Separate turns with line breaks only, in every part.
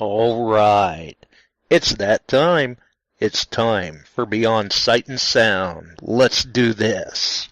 All right. It's that time. It's time for Beyond Sight and Sound. Let's do this.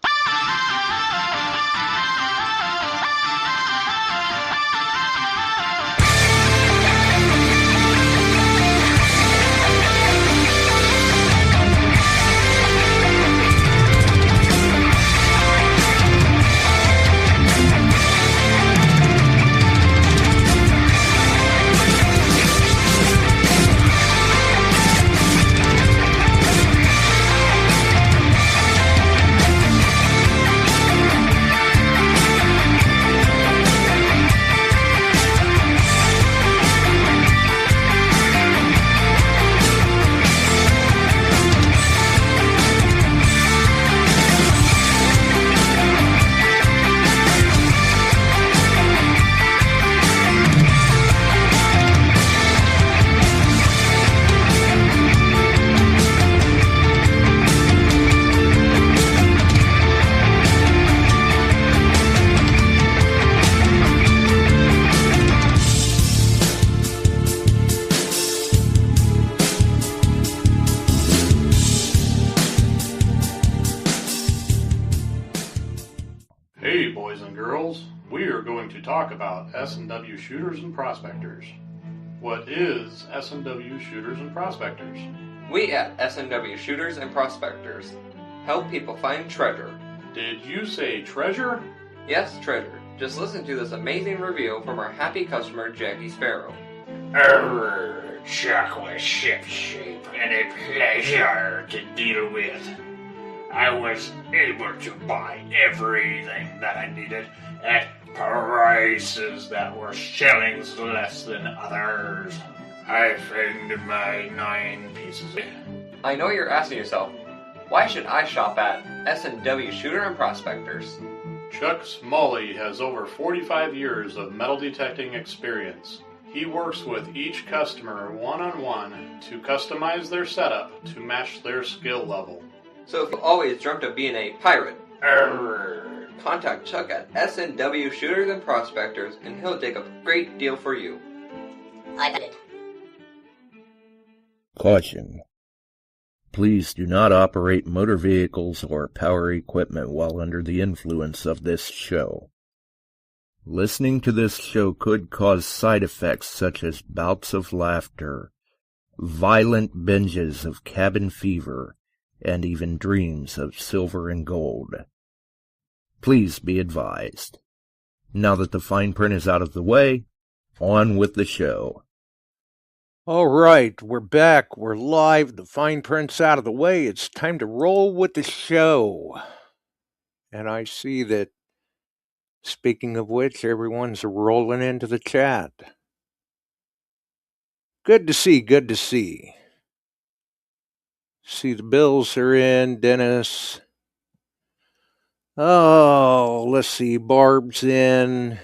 Hey boys and girls, we are going to talk about S&W shooters and prospectors. What is S&W shooters and prospectors?
We at S&W Shooters and Prospectors help people find treasure.
Did you say treasure?
Yes, treasure. Just listen to this amazing review from our happy customer, Jackie Sparrow.
Chocolate ship-shape and a pleasure to deal with. I was able to buy everything that I needed at prices that were shillings less than others. I found my 9 pieces.
I know you're asking yourself, why should I shop at S&W Shooter and Prospectors?
Chuck Smalley has over 45 years of metal detecting experience. He works with each customer one-on-one to customize their setup to match their skill level.
So if you always dreamt of being a pirate, contact Chuck at S&W Shooters and Prospectors and he'll dig up a great deal for you.
I got it.
Caution. Please do not operate motor vehicles or power equipment while under the influence of this show. Listening to this show could cause side effects such as bouts of laughter, violent binges of cabin fever, and even dreams of silver and gold. Please be advised. Now that the fine print is out of the way, on with the show.
All right, we're back. We're live. The fine print's out of the way. It's time to roll with the show. And I see that, speaking of which, everyone's rolling into the chat. Good to see, good to see. See, the Bills are in, Dennis. Oh, let's see, Barb's in,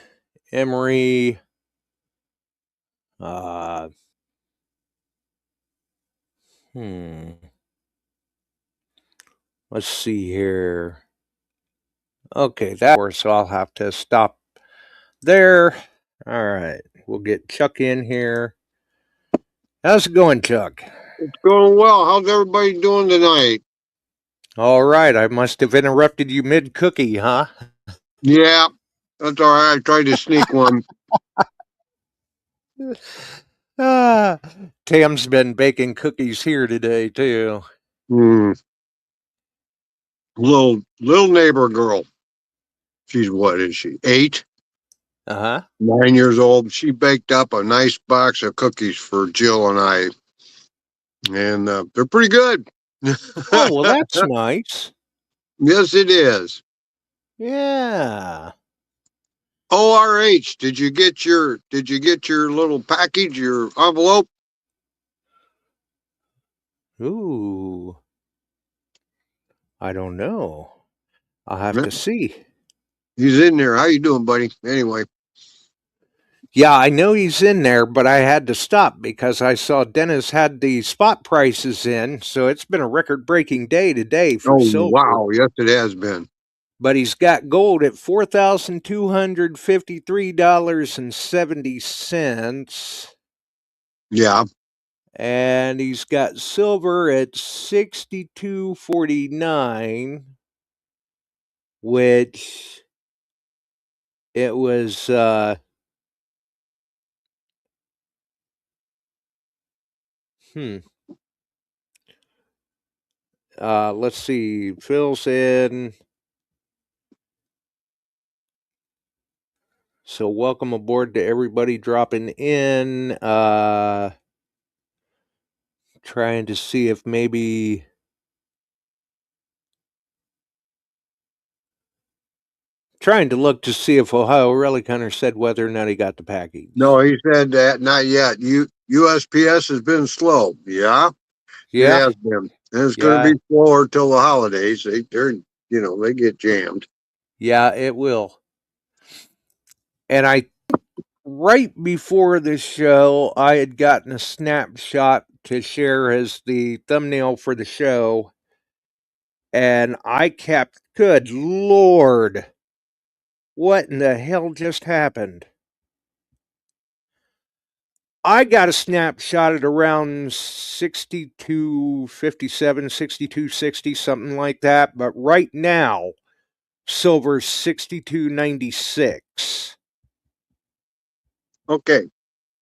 Emery. Let's see here. Okay, so I'll have to stop there. All right, we'll get Chuck in here. How's it going, Chuck?
It's going well. How's everybody doing tonight?
All right, I must have interrupted you mid-cookie, huh?
Yeah, that's all right. I tried to sneak one.
Tam's been baking cookies here today, too.
Little neighbor girl. She's, what is she, 8? 9 years old. She baked up a nice box of cookies for Jill and I. And they're pretty good.
Oh, well, that's nice.
Yes, it is.
Yeah.
ORH, did you get your little package, your envelope?
Ooh. I don't know. I'll have to see.
He's in there. How you doing, buddy? Anyway.
Yeah, I know he's in there, but I had to stop because I saw Dennis had the spot prices in, so it's been a record-breaking day today for silver.
Wow, yes it has been.
But he's got gold at $4,253.70.
Yeah.
And he's got silver at 62.49, which it was let's see, Phil's in. So welcome aboard to everybody dropping in. Trying to see if maybe trying to look to see if Ohio Relic Hunter said whether or not he got the package.
No, he said that not yet. USPS has been slow. Yeah. It has been. And it's going to be slower till the holidays. They're they get jammed.
Yeah, it will. And right before this show, I had gotten a snapshot to share as the thumbnail for the show. And I kept, good Lord, what in the hell just happened? I got a snapshot at around 62.57, 62.60, something like that. But right now, silver's 62.96.
Okay.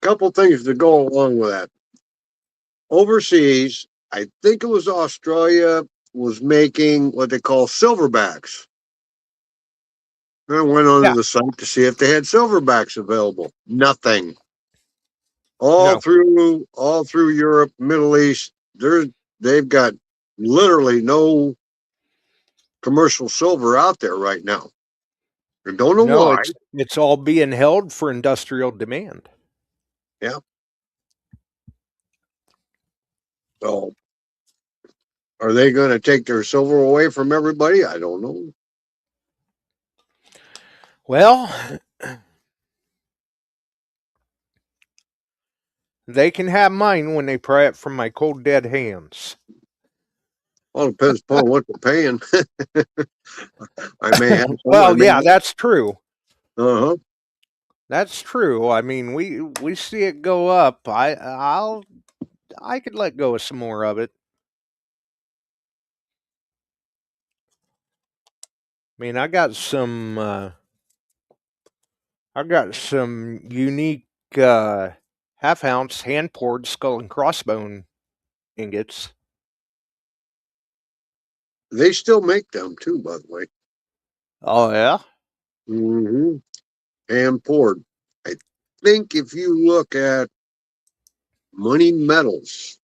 Couple things to go along with that. Overseas, I think it was Australia, was making what they call silverbacks. I went onto the site to see if they had silverbacks available. Nothing. All through Europe, Middle East, they've got literally no commercial silver out there right now. I don't know why.
It's all being held for industrial demand.
Yeah. So, are they going to take their silver away from everybody? I don't know.
Well, they can have mine when they pry it from my cold, dead hands.
Well, it depends upon what they're paying. I may have some.
Well, yeah, that's true.
Uh-huh.
That's true. I mean, we see it go up. I could let go of some more of it. I mean, I got some unique half-ounce hand-poured skull and crossbone ingots.
They still make them too, by the way.
Oh yeah.
Mm-hmm. Hand poured. I think if you look at Money Metals,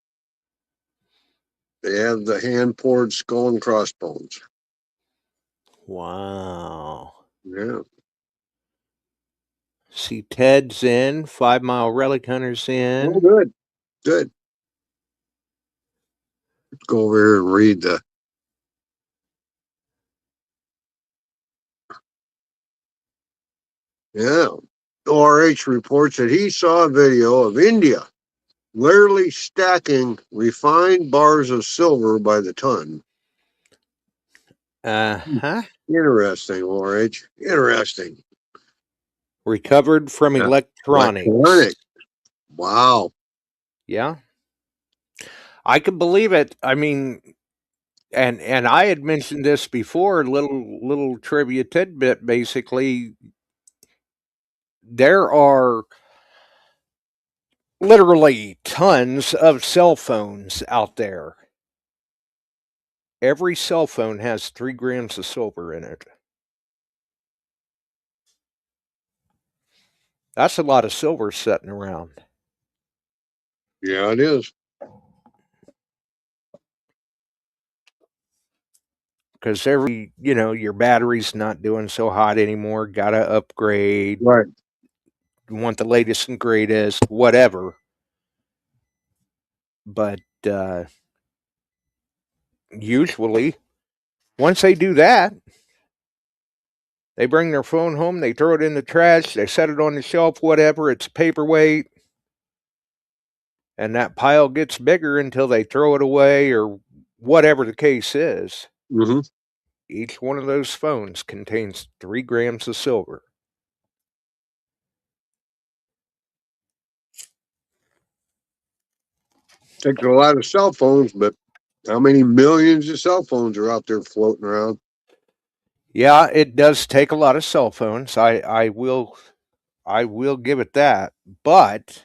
they have the hand poured skull and crossbones.
Wow.
Yeah.
See, Ted's in. 5 Mile Relic Hunter's in.
Oh, good. Good. Let's go over here and read the. Yeah. ORH reports that he saw a video of India literally stacking refined bars of silver by the ton.
Uh-huh.
Interesting, ORH. Interesting.
Recovered from electronics.
Electronic. Wow.
Yeah. I can believe it. I mean, and I had mentioned this before, little trivia tidbit, basically. There are literally tons of cell phones out there. Every cell phone has 3 grams of silver in it. That's a lot of silver sitting around.
Yeah, it is.
Because your battery's not doing so hot anymore. Got to upgrade.
Right.
Want the latest and greatest, whatever. But usually, once they do that, they bring their phone home, they throw it in the trash, they set it on the shelf, whatever. It's a paperweight. And that pile gets bigger until they throw it away or whatever the case is.
Mm-hmm.
Each one of those phones contains 3 grams of silver.
Takes a lot of cell phones, but how many millions of cell phones are out there floating around?
Yeah, it does take a lot of cell phones. I will give it that. But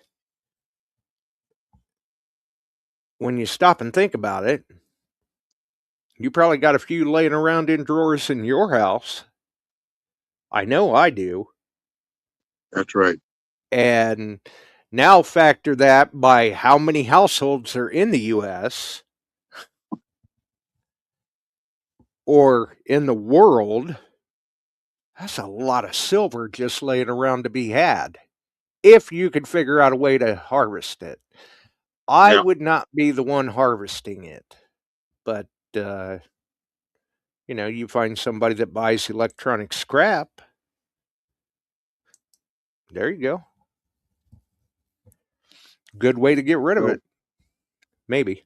when you stop and think about it, you probably got a few laying around in drawers in your house. I know I do.
That's right.
And now factor that by how many households are in the U.S. or in the world. That's a lot of silver just laying around to be had, if you could figure out a way to harvest it. I would not be the one harvesting it, but you find somebody that buys electronic scrap. There you go. Good way to get rid of it. Maybe.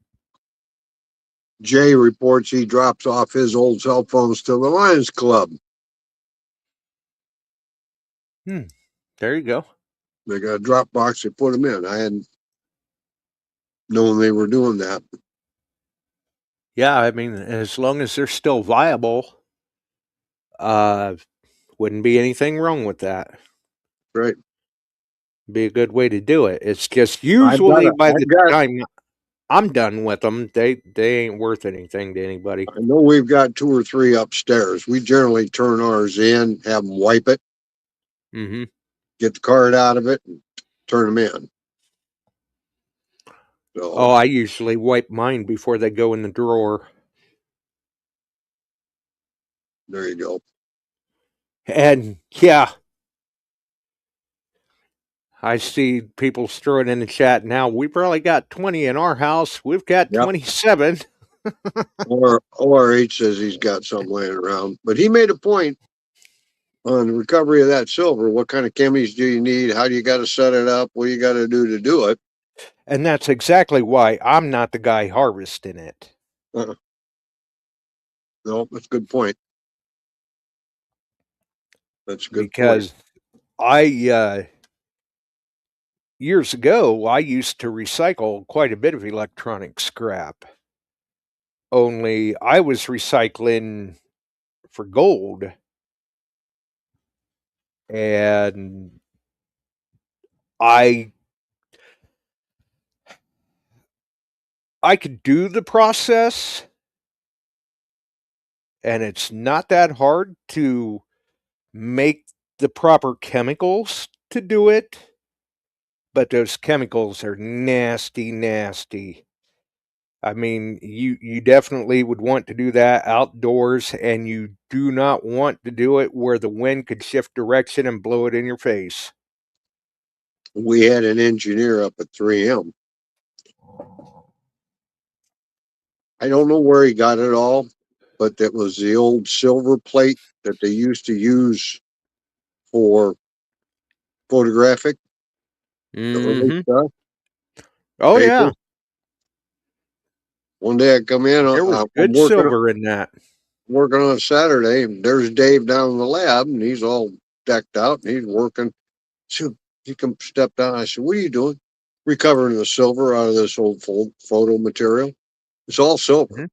Jay reports he drops off his old cell phones to the Lions Club.
There you go.
They got a drop box, they put them in. I hadn't known they were doing that.
Yeah, I mean, as long as they're still viable, wouldn't be anything wrong with that.
Right.
Be a good way to do it. It's just usually by the time I'm done with them, they ain't worth anything to anybody.
I know we've got 2 or 3 upstairs. We generally turn ours in, have them wipe it, get the card out of it, and turn them in. So,
I usually wipe mine before they go in the drawer.
There you go.
And yeah, I see people throwing in the chat now. We probably got 20 in our house. We've got 27.
or H says he's got some laying around. But he made a point on the recovery of that silver. What kind of chemies do you need? How do you got to set it up? What do you got to do it?
And that's exactly why I'm not the guy harvesting it.
No, that's a good point. That's a good
because
point.
Years ago, I used to recycle quite a bit of electronic scrap. Only I was recycling for gold. And I could do the process, and it's not that hard to make the proper chemicals to do it, but those chemicals are nasty, nasty. I mean, you definitely would want to do that outdoors, and you do not want to do it where the wind could shift direction and blow it in your face.
We had an engineer up at 3M. I don't know where he got it all, but that was the old silver plate that they used to use for photographic, the early stuff.
Oh, paper. Yeah.
One day I come in,
there was good silver in that.
Working on a Saturday, and there's Dave down in the lab, and he's all decked out, and he's working. So he come step down. I said, "What are you doing?" Recovering the silver out of this old photo material. It's all silver.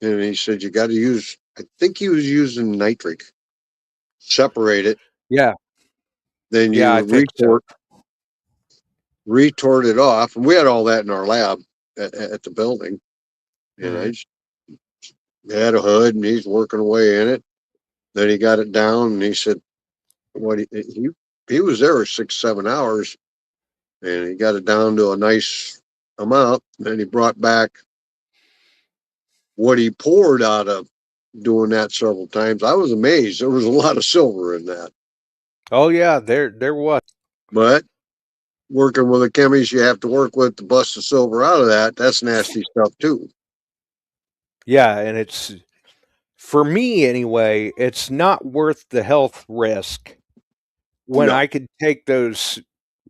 And he said, "You got to use." I think he was using nitric. Separate it.
Yeah.
Then you retort it off, and we had all that in our lab at the building. And I just had a hood, and he's working away in it. Then he got it down, and he said, "What he was there 6-7 hours, and he got it down to a nice amount. Then he brought back what he poured out of doing that several times. I was amazed. There was a lot of silver in that.
Oh yeah, there was.
But working with the chemies you have to work with to bust the silver out of that, that's nasty stuff too.
Yeah, and it's, for me anyway, it's not worth the health risk when I could take those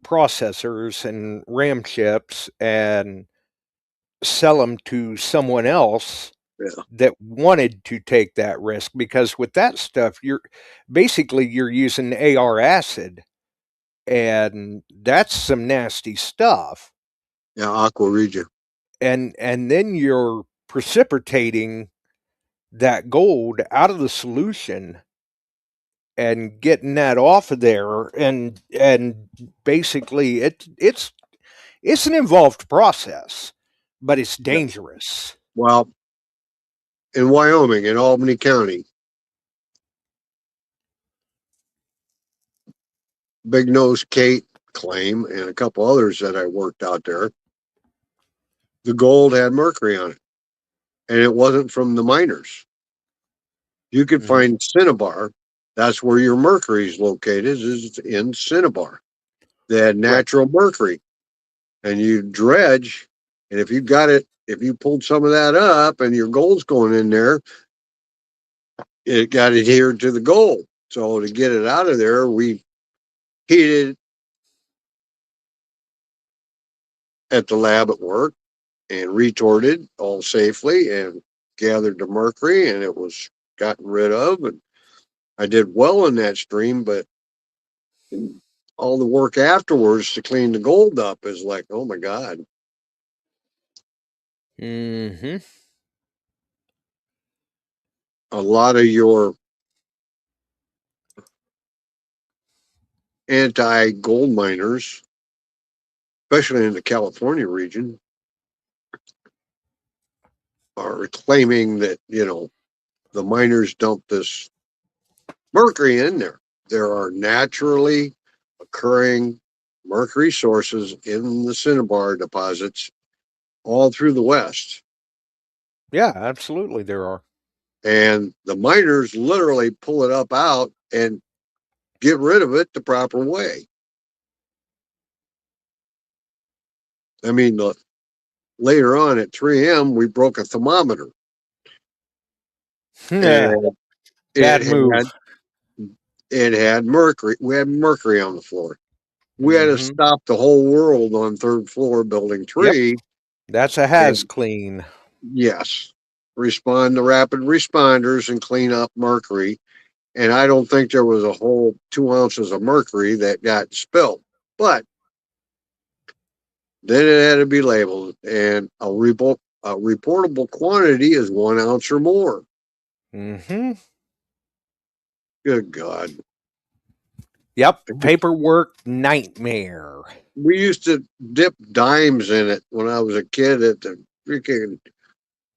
processors and RAM chips and sell them to someone else that wanted to take that risk. Because with that stuff, you're using AR acid, and that's some nasty stuff.
Yeah, aqua regia.
and then you're precipitating that gold out of the solution and getting that off of there, and basically it's an involved process, but it's dangerous.
Well, in Wyoming, in Albany County, Big Nose Kate claim and a couple others that I worked out there, the gold had mercury on it, and it wasn't from the miners. You could find cinnabar. That's where your mercury is located, is in cinnabar. They had natural mercury, and you dredge, and if you got it, if you pulled some of that up and your gold's going in there, it got adhered to the gold. So to get it out of there, we heated at the lab at work and retorted all safely and gathered the mercury, and it was gotten rid of. And I did well in that stream, but all the work afterwards to clean the gold up is like, oh my God.
Mm-hmm.
A lot of your anti-gold miners, especially in the California region, are claiming that, you know, the miners dump this mercury in there. There are naturally occurring mercury sources in the cinnabar deposits all through the West.
Yeah, absolutely there are.
And the miners literally pull it up out and get rid of it the proper way. I mean, later on at 3M, we broke a thermometer. And
Bad move.
It had mercury. We had mercury on the floor. We had to stop the whole world on third floor, building 3.
Yep. That's a has clean.
Yes. Respond to rapid responders and clean up mercury. And I don't think there was a whole 2 ounces of mercury that got spilled. But then it had to be labeled, and a reportable quantity is 1 ounce or more.
Mm-hmm.
Good God.
Yep. Paperwork nightmare.
We used to dip dimes in it when I was a kid at the freaking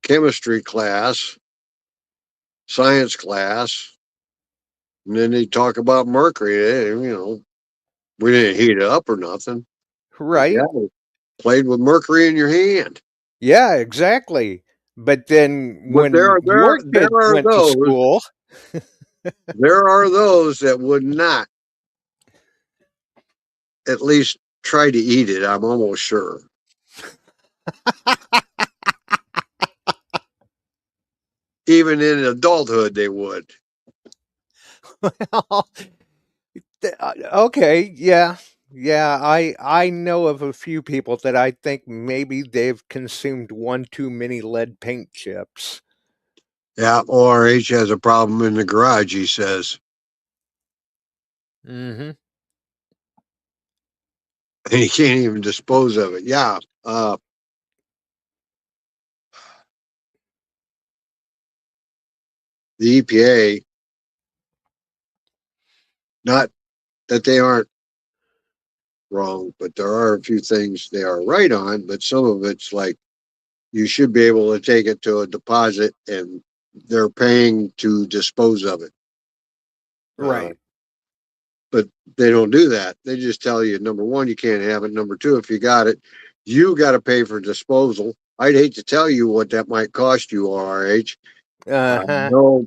chemistry class, science class. And then they talk about mercury. You know, we didn't heat it up or nothing.
Right.
Yeah, played with mercury in your hand.
Yeah, exactly. But then when
there
your kid went to school,
there are those that would not at least try to eat it. I'm almost sure. Even in adulthood, they would.
Okay, yeah. I know of a few people that I think maybe they've consumed one too many lead paint chips.
Yeah, ORH has a problem in the garage, he says.
Mm-hmm.
And he can't even dispose of it. Yeah. The EPA, not that they aren't wrong, but there are a few things they are right on, but some of it's like you should be able to take it to a deposit and they're paying to dispose of it.
Right.
But they don't do that. They just tell you, number one, you can't have it. Number two, if you got it, you got to pay for disposal. I'd hate to tell you what that might cost you, RH. No,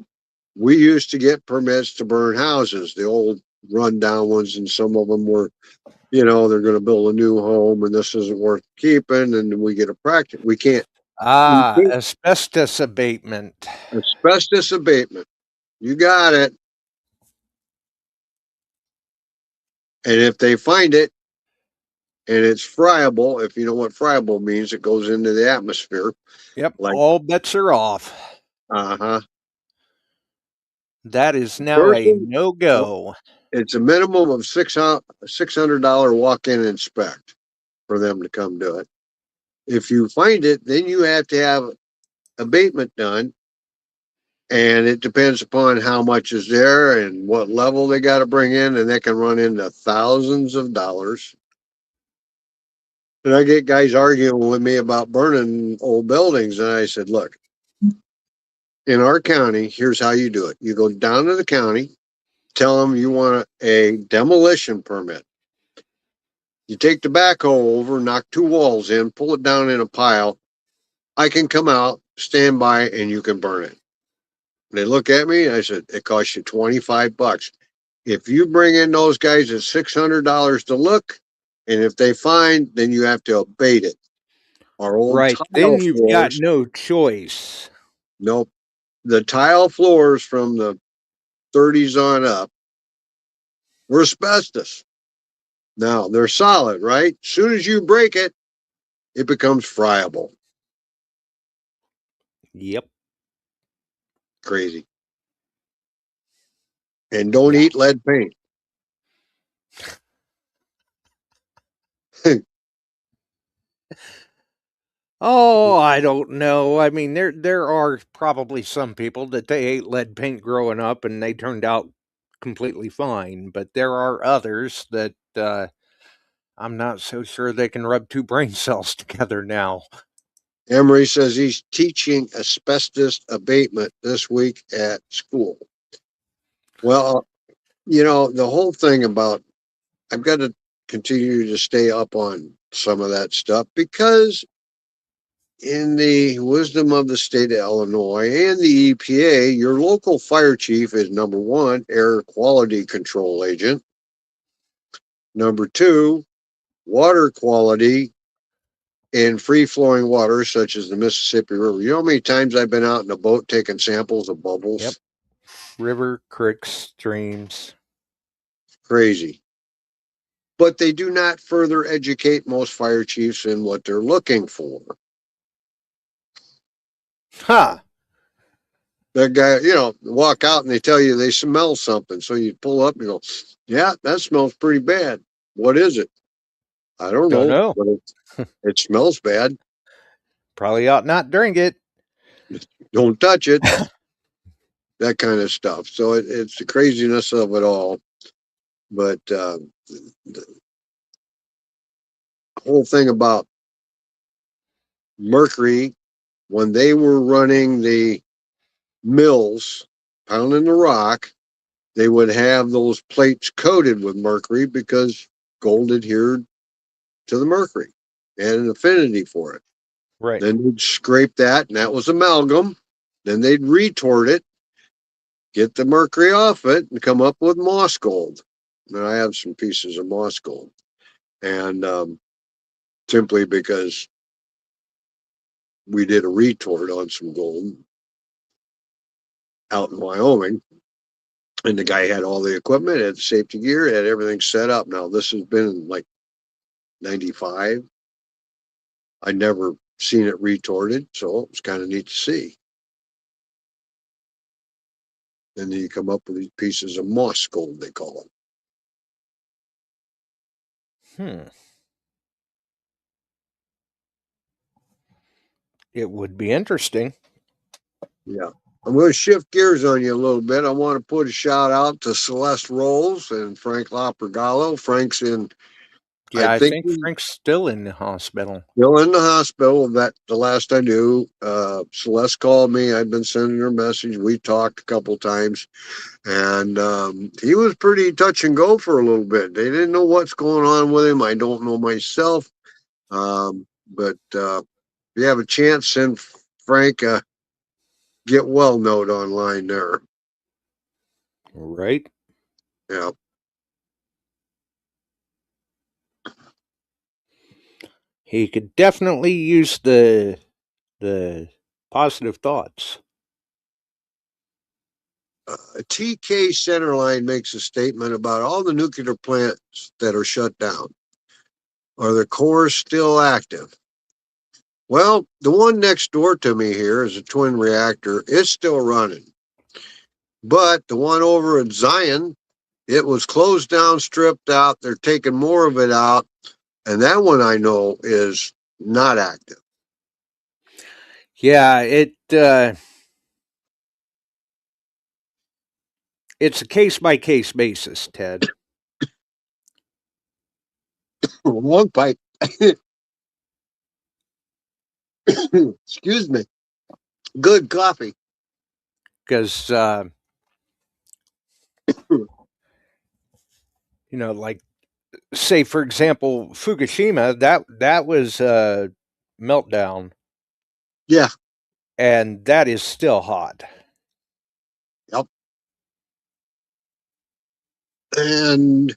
we used to get permits to burn houses, the old rundown ones, and some of them were, you know, they're going to build a new home and this isn't worth keeping, and we get a practice. We can't.
Asbestos abatement.
Asbestos abatement. You got it. And if they find it and it's friable, if you know what friable means, it goes into the atmosphere.
Yep, like, all bets are off. That is now a no-go.
It's a minimum of $600 walk-in inspect for them to come do it. If you find it, then you have to have abatement done. And it depends upon how much is there and what level they got to bring in, and that can run into thousands of dollars. And I get guys arguing with me about burning old buildings, and I said, look, in our county, here's how you do it. You go down to the county, tell them you want a demolition permit. You take the backhoe over, knock 2 walls in, pull it down in a pile. I can come out, stand by, and you can burn it. They look at me, and I said, it costs you $25. If you bring in those guys at $600 to look, and if they find, then you have to abate it. Our old
Right.
tile
Then you've got
floors,
no choice.
nope. The tile floors from the 30s on up were asbestos. Now, they're solid, right? As soon as you break it, it becomes friable.
Yep.
Crazy. And don't eat lead paint.
Oh, I don't know. I mean, there are probably some people that they ate lead paint growing up and they turned out completely fine, but there are others that I'm not so sure they can rub 2 brain cells together now.
Emery says he's teaching asbestos abatement this week at school. Well, the whole thing about, I've got to continue to stay up on some of that stuff because in the wisdom of the state of Illinois and the EPA, your local fire chief is number 1, air quality control agent. Number 2, water quality in free-flowing water, such as the Mississippi River. You know how many times I've been out in a boat taking samples of bubbles?
Yep. River, creeks, streams.
Crazy. But they do not further educate most fire chiefs in what they're looking for.
Huh.
That guy, walk out and they tell you they smell something. So you pull up and go, yeah, that smells pretty bad. What is it? I don't know. But it smells bad.
Probably ought not drink it.
Don't touch it. That kind of stuff. So it's the craziness of it all. But the whole thing about mercury, when they were running the mills, pounding the rock, they would have those plates coated with mercury because gold adhered to the mercury and an affinity for it.
Right.
Then they'd scrape that, and that was amalgam. Then they'd retort it, get the mercury off it, and come up with moss gold. And I have some pieces of moss gold. And simply because we did a retort on some gold out in Wyoming, and the guy had all the equipment, had safety gear, had everything set up. Now, this has been like 95. I'd never seen it retorted, so it was kind of neat to see. And then you come up with these pieces of moss gold, they call
it. It would be interesting.
Yeah. I'm going to shift gears on you a little bit. I want to put a shout out to Celeste Rolls and Frank Lopergallo. Frank's in.
Yeah, I think Frank's still in the hospital.
Still in the hospital. That the last I knew. Celeste called me. I'd been sending her a message. We talked a couple times, and he was pretty touch and go for a little bit. They didn't know what's going on with him. I don't know myself, but if you have a chance, send Frank a get well note online there.
Right.
Yeah.
He could definitely use the positive thoughts.
TK Centerline makes a statement about all the nuclear plants that are shut down. Are the cores still active? Well, the one next door to me here is a twin reactor. It's still running. But the one over at Zion, it was closed down, stripped out. They're taking more of it out. And that one I know is not active.
Yeah, it's a case-by-case basis, Ted.
One pipe. Excuse me. Good coffee.
Because, like, say, for example, Fukushima, that was a meltdown.
Yeah.
And that is still hot.
Yep. And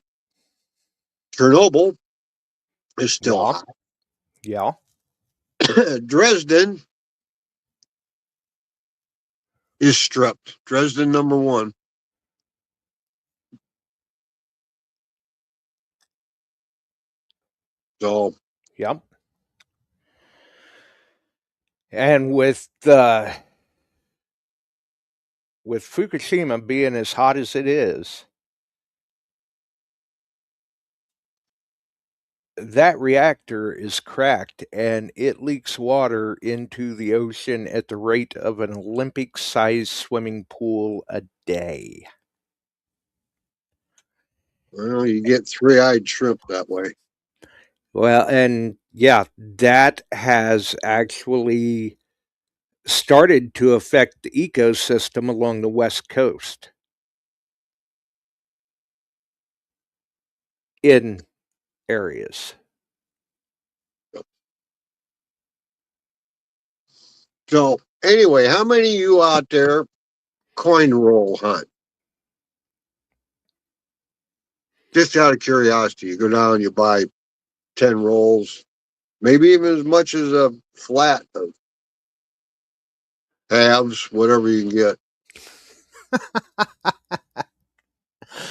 Chernobyl is still hot.
Yeah.
Dresden is stripped. Dresden #1. So.
Yep. And with Fukushima being as hot as it is, that reactor is cracked and it leaks water into the ocean at the rate of an Olympic-sized swimming pool a day.
Well, you get three-eyed shrimp that way.
Well, and yeah, that has actually started to affect the ecosystem along the West Coast in areas.
So anyway, how many of you out there coin roll hunt? Just out of curiosity, you go down, you buy 10 rolls, maybe even as much as a flat of halves, whatever you can get.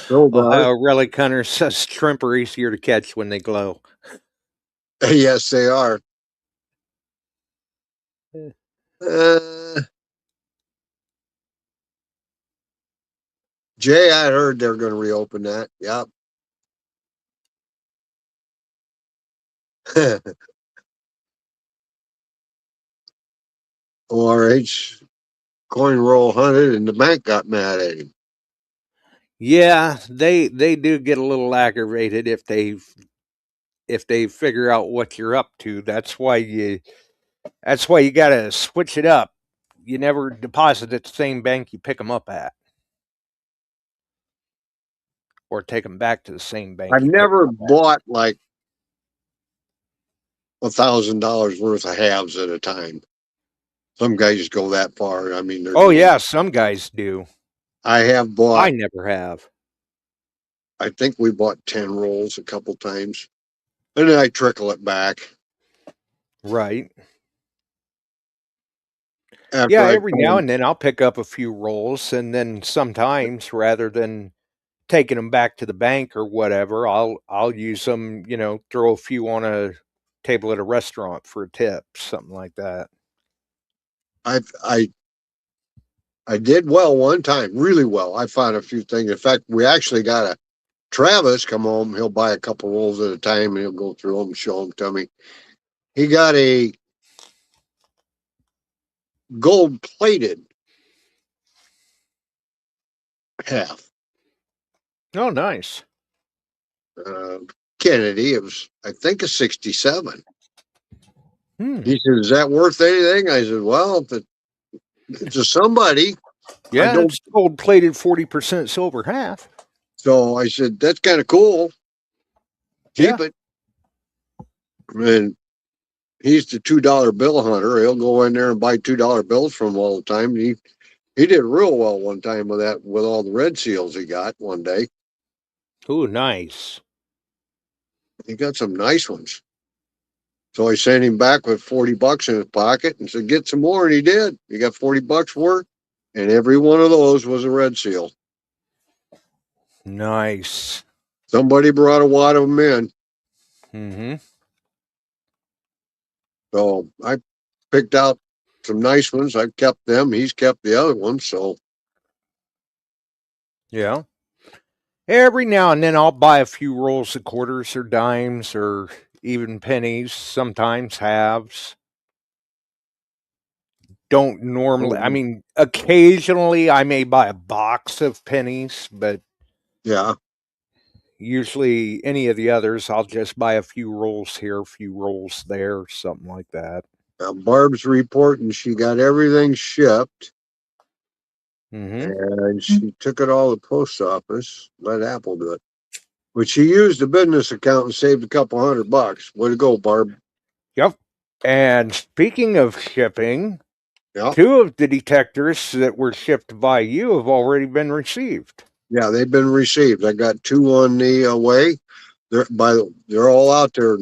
Ohio Relic Hunter says shrimp are easier to catch when they glow.
Yes, they are. Jay, I heard they're going to reopen that. Yep. ORH coin roll hunted and the bank got mad at him.
Yeah, they do get a little aggravated if they figure out what you're up to. That's why you got to switch it up. You never deposit at the same bank you pick them up at, or take them back to the same bank.
I've never bought like $1,000 worth of halves at a time. Some guys go that far. I mean,
yeah, some guys do.
I have bought.
I never have.
I think we bought 10 rolls a couple times, and then I trickle it back.
Right. Every now and then I'll pick up a few rolls, and then sometimes rather than taking them back to the bank or whatever, I'll use them, throw a few on a table at a restaurant for a tip, something like that.
I did well one time, really well. I found a few things. In fact, we actually got a Travis come home. He'll buy a couple rolls at a time, and he'll go through them and show them to me. He got a gold-plated half.
Oh, nice.
Kennedy, it was, I think, a 67.
He
said, "Is that worth anything?" I said, "Well, if it's a somebody."
Yeah, it's gold-plated 40% silver half.
So I said, "That's kind of cool. Keep it." And he's the $2 bill hunter. He'll go in there and buy $2 bills from him all the time. He did real well one time with that, with all the red seals he got one day.
Oh, nice.
He got some nice ones. So I sent him back with $40 in his pocket and said, "Get some more," and he did. He got $40 worth, and every one of those was a red seal.
Nice.
Somebody brought a wad of them in.
Mm-hmm.
So I picked out some nice ones. I've kept them. He's kept the other ones. So
yeah. Every now and then I'll buy a few rolls of quarters or dimes, or even pennies, sometimes halves. Don't normally, I mean, occasionally I may buy a box of pennies, but
yeah,
usually any of the others, I'll just buy a few rolls here, a few rolls there, something like that.
Barb's reporting she got everything shipped, and she took it all to the post office, let Apple do it. But she used a business account and saved a couple $100. Way to go, Barb.
Yep. And speaking of shipping,
Yeah,
2 of the detectors that were shipped by you have already been received.
yeah, they've been received. I got 2 on the way. They're all out there,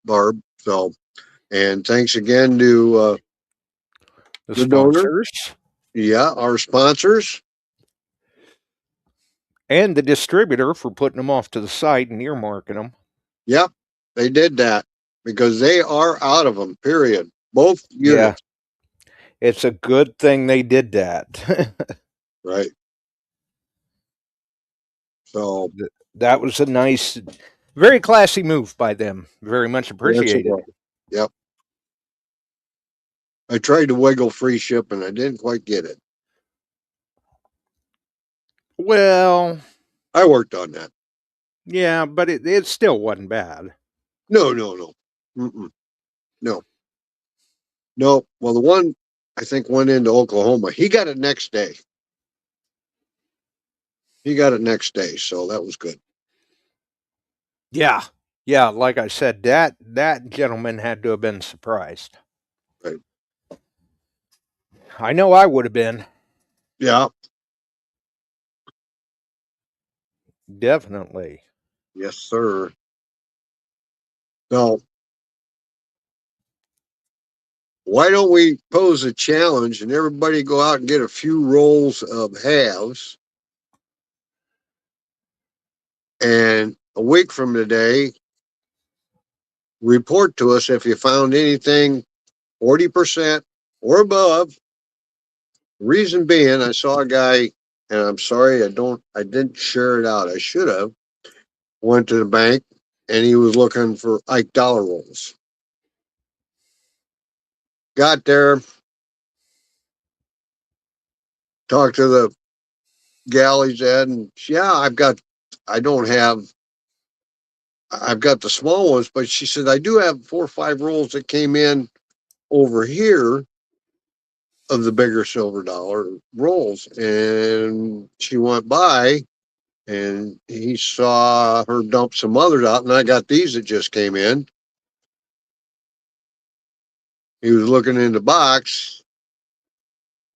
Barb. So, and thanks again to
The
the donor.
sponsors
Yeah, our sponsors.
and the distributor for putting them off to the side and earmarking them.
Yep, they did that because they are out of them, period. Both units.
Yeah. It's a good thing they did that.
Right. So
that was a nice, very classy move by them. Very much appreciated.
Yep. I tried to wiggle free shipping. I didn't quite get it.
Well,
I worked on that.
Yeah, but it still wasn't bad.
No. Mm-mm. No. Well, the one I think went into Oklahoma. He got it next day. So that was good.
Yeah. Like I said, that gentleman had to have been surprised.
Right.
I know I would have been.
Yeah.
Definitely.
Yes, sir. So why don't we pose a challenge and everybody go out and get a few rolls of halves, and a week from today, report to us if you found anything 40% or above. Reason being, I saw a guy, and I'm sorry I didn't share it out. I should have. Went to the bank, and he was looking for Ike dollar rolls. Got there, talked to the gal he's at, and yeah, I've got the small ones, but she said I do have 4 or 5 rolls that came in over here of the bigger silver dollar rolls. And she went by and he saw her dump some others out, and I got these that just came in. He was looking in the box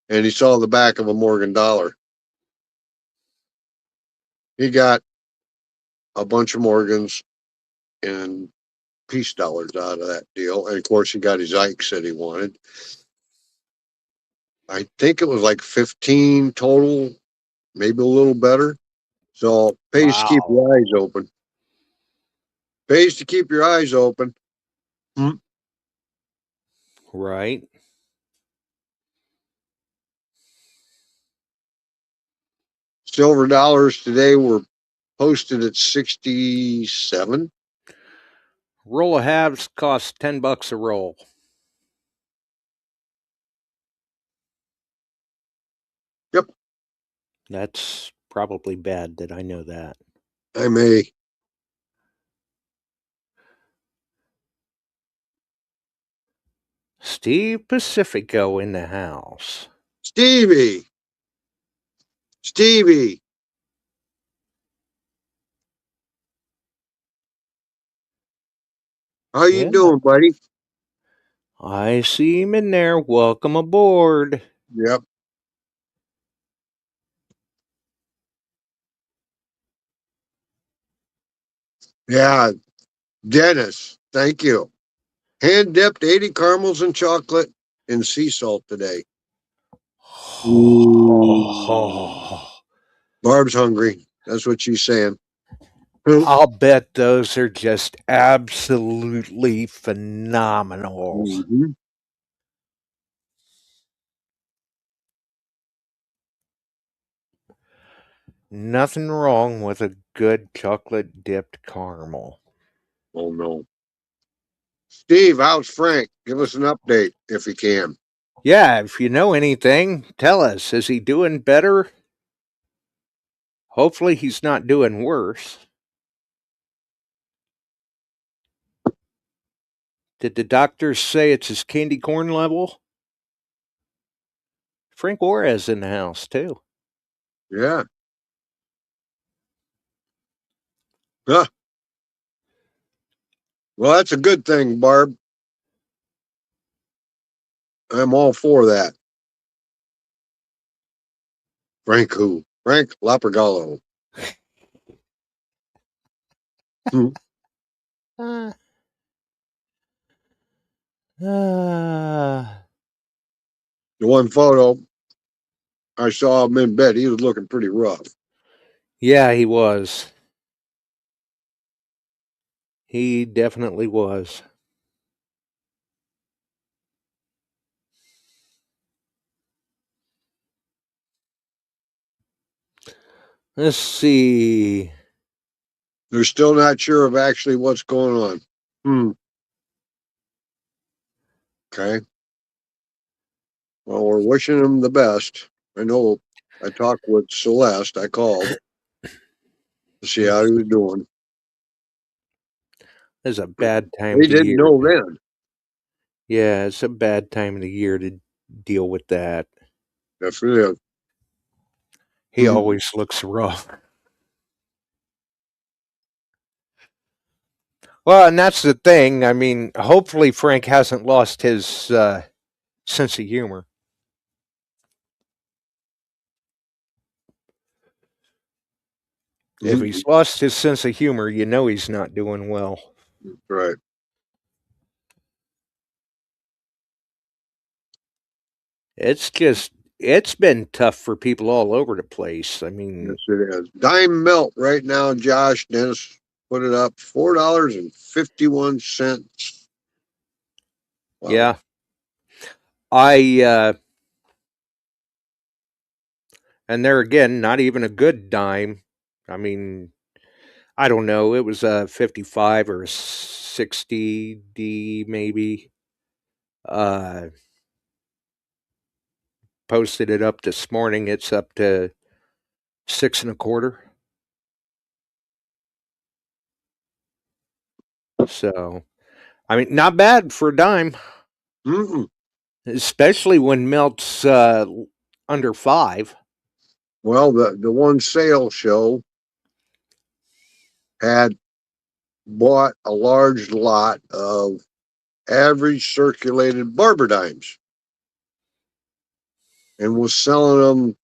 and he saw the back of a Morgan dollar. He got a bunch of Morgans and peace dollars out of that deal. And of course, he got his Ikes that he wanted. I think it was like 15 total, maybe a little better. So pays to keep your eyes open. Pays to keep your eyes open.
Right.
Silver dollars today were posted at 67.
Roll of halves costs $10 a roll.
Yep.
That's probably bad that I know that.
I may.
Steve Pacifico in the house.
Stevie. How you doing, buddy?
I see him in there. Welcome aboard.
Yep. Yeah, Dennis, thank you. Hand dipped 80 caramels and chocolate and sea salt today. Barb's hungry. That's what she's saying.
I'll bet those are just absolutely phenomenal.
Mm-hmm.
Nothing wrong with a good chocolate dipped caramel.
Oh, no. Steve, how's Frank? Give us an update if you can.
Yeah, if you know anything, tell us. Is he doing better? Hopefully he's not doing worse. Did the doctors say it's his candy corn level? Frank Juarez in the house, too.
Yeah. Huh. Well, that's a good thing, Barb. I'm all for that. Frank who? Frank Lapergallo. Hmm.
Uh,
The one photo I saw him in bed, he was looking pretty rough.
yeah, he was. He definitely was. Let's see.
They're still not sure of actually what's going on. Okay. Well, we're wishing him the best. I know I talked with Celeste. I called to see how he was doing.
It's a bad time
He
of the
didn't
year.
know then.
Yeah, it's a bad time of the year to deal with that.
Definitely.
He always looks rough. Well, and that's the thing. I mean, hopefully Frank hasn't lost his sense of humor. If he's lost his sense of humor, you know he's not doing well.
Right.
It's been tough for people all over the place. I mean,
Yes, it is. Dime melt right now, Josh. Dennis put it up $4.51. Wow.
Yeah. And there again, not even a good dime. I mean, I don't know. It was a 55 or a 60 D maybe. Posted it up this morning. It's up to 6 1/4. So, I mean, not bad for a dime. Especially when melt's under 5.
Well, the one sale show had bought a large lot of average circulated barber dimes and was selling them.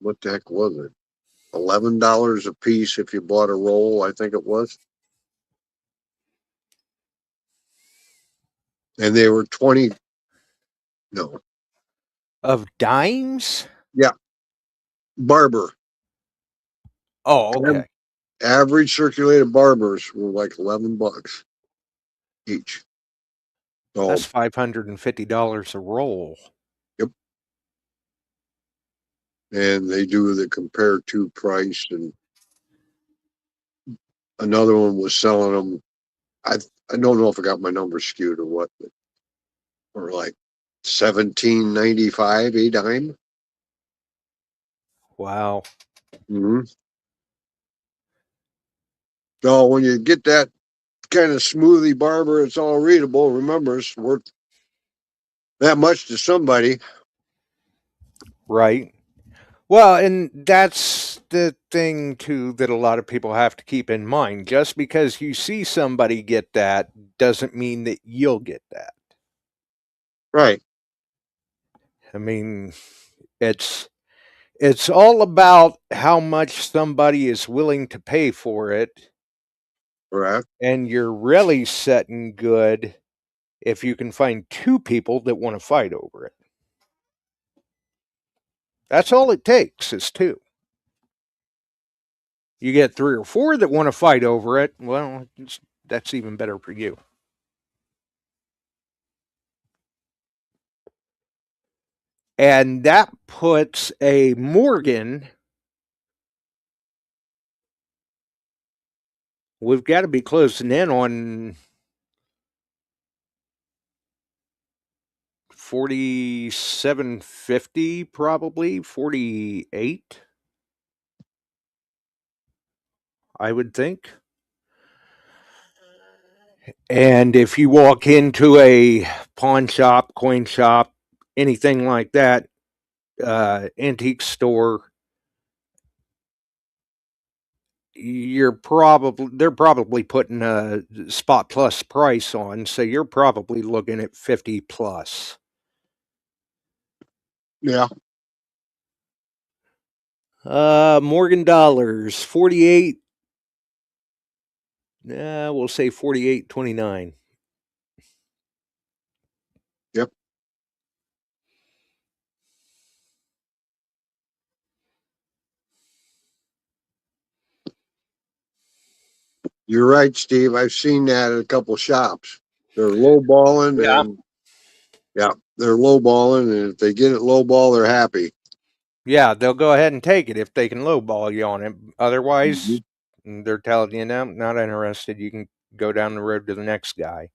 What the heck was it? $11 a piece if you bought a roll, I think it was. And they were 20. No.
Of dimes?
Yeah. Barber.
Oh, okay.
Average circulated barbers were like $11 each. So,
that's $550 a roll.
Yep. And they do the compare to price, and another one was selling them. I don't know if I got my numbers skewed or what, but or like $17.95 a dime.
Wow.
Mm-hmm. So when you get that kind of smoothie barber, it's all readable. Remember, it's worth that much to somebody.
Right. Well, and that's the thing, too, that a lot of people have to keep in mind. Just because you see somebody get that doesn't mean that you'll get that.
Right.
I mean, it's all about how much somebody is willing to pay for it.
Correct.
And you're really setting good if you can find 2 people that want to fight over it. That's all it takes is 2. You get 3 or 4 that want to fight over it, well, that's even better for you. And that puts a Morgan We've got to be closing in on 4750, probably 48, I would think. And if you walk into a pawn shop, coin shop, anything like that, antique store, they're probably putting a spot plus price on, so you're probably looking at 50 plus.
Yeah.
Morgan dollars, 48. We'll say 48.29.
Yep. You're right, Steve. I've seen that at a couple shops. They're lowballing,
Yeah.
and they're lowballing, and if they get it lowball, they're happy.
Yeah, they'll go ahead and take it if they can lowball you on it. Otherwise, they're telling you, no, not interested. You can go down the road to the next guy.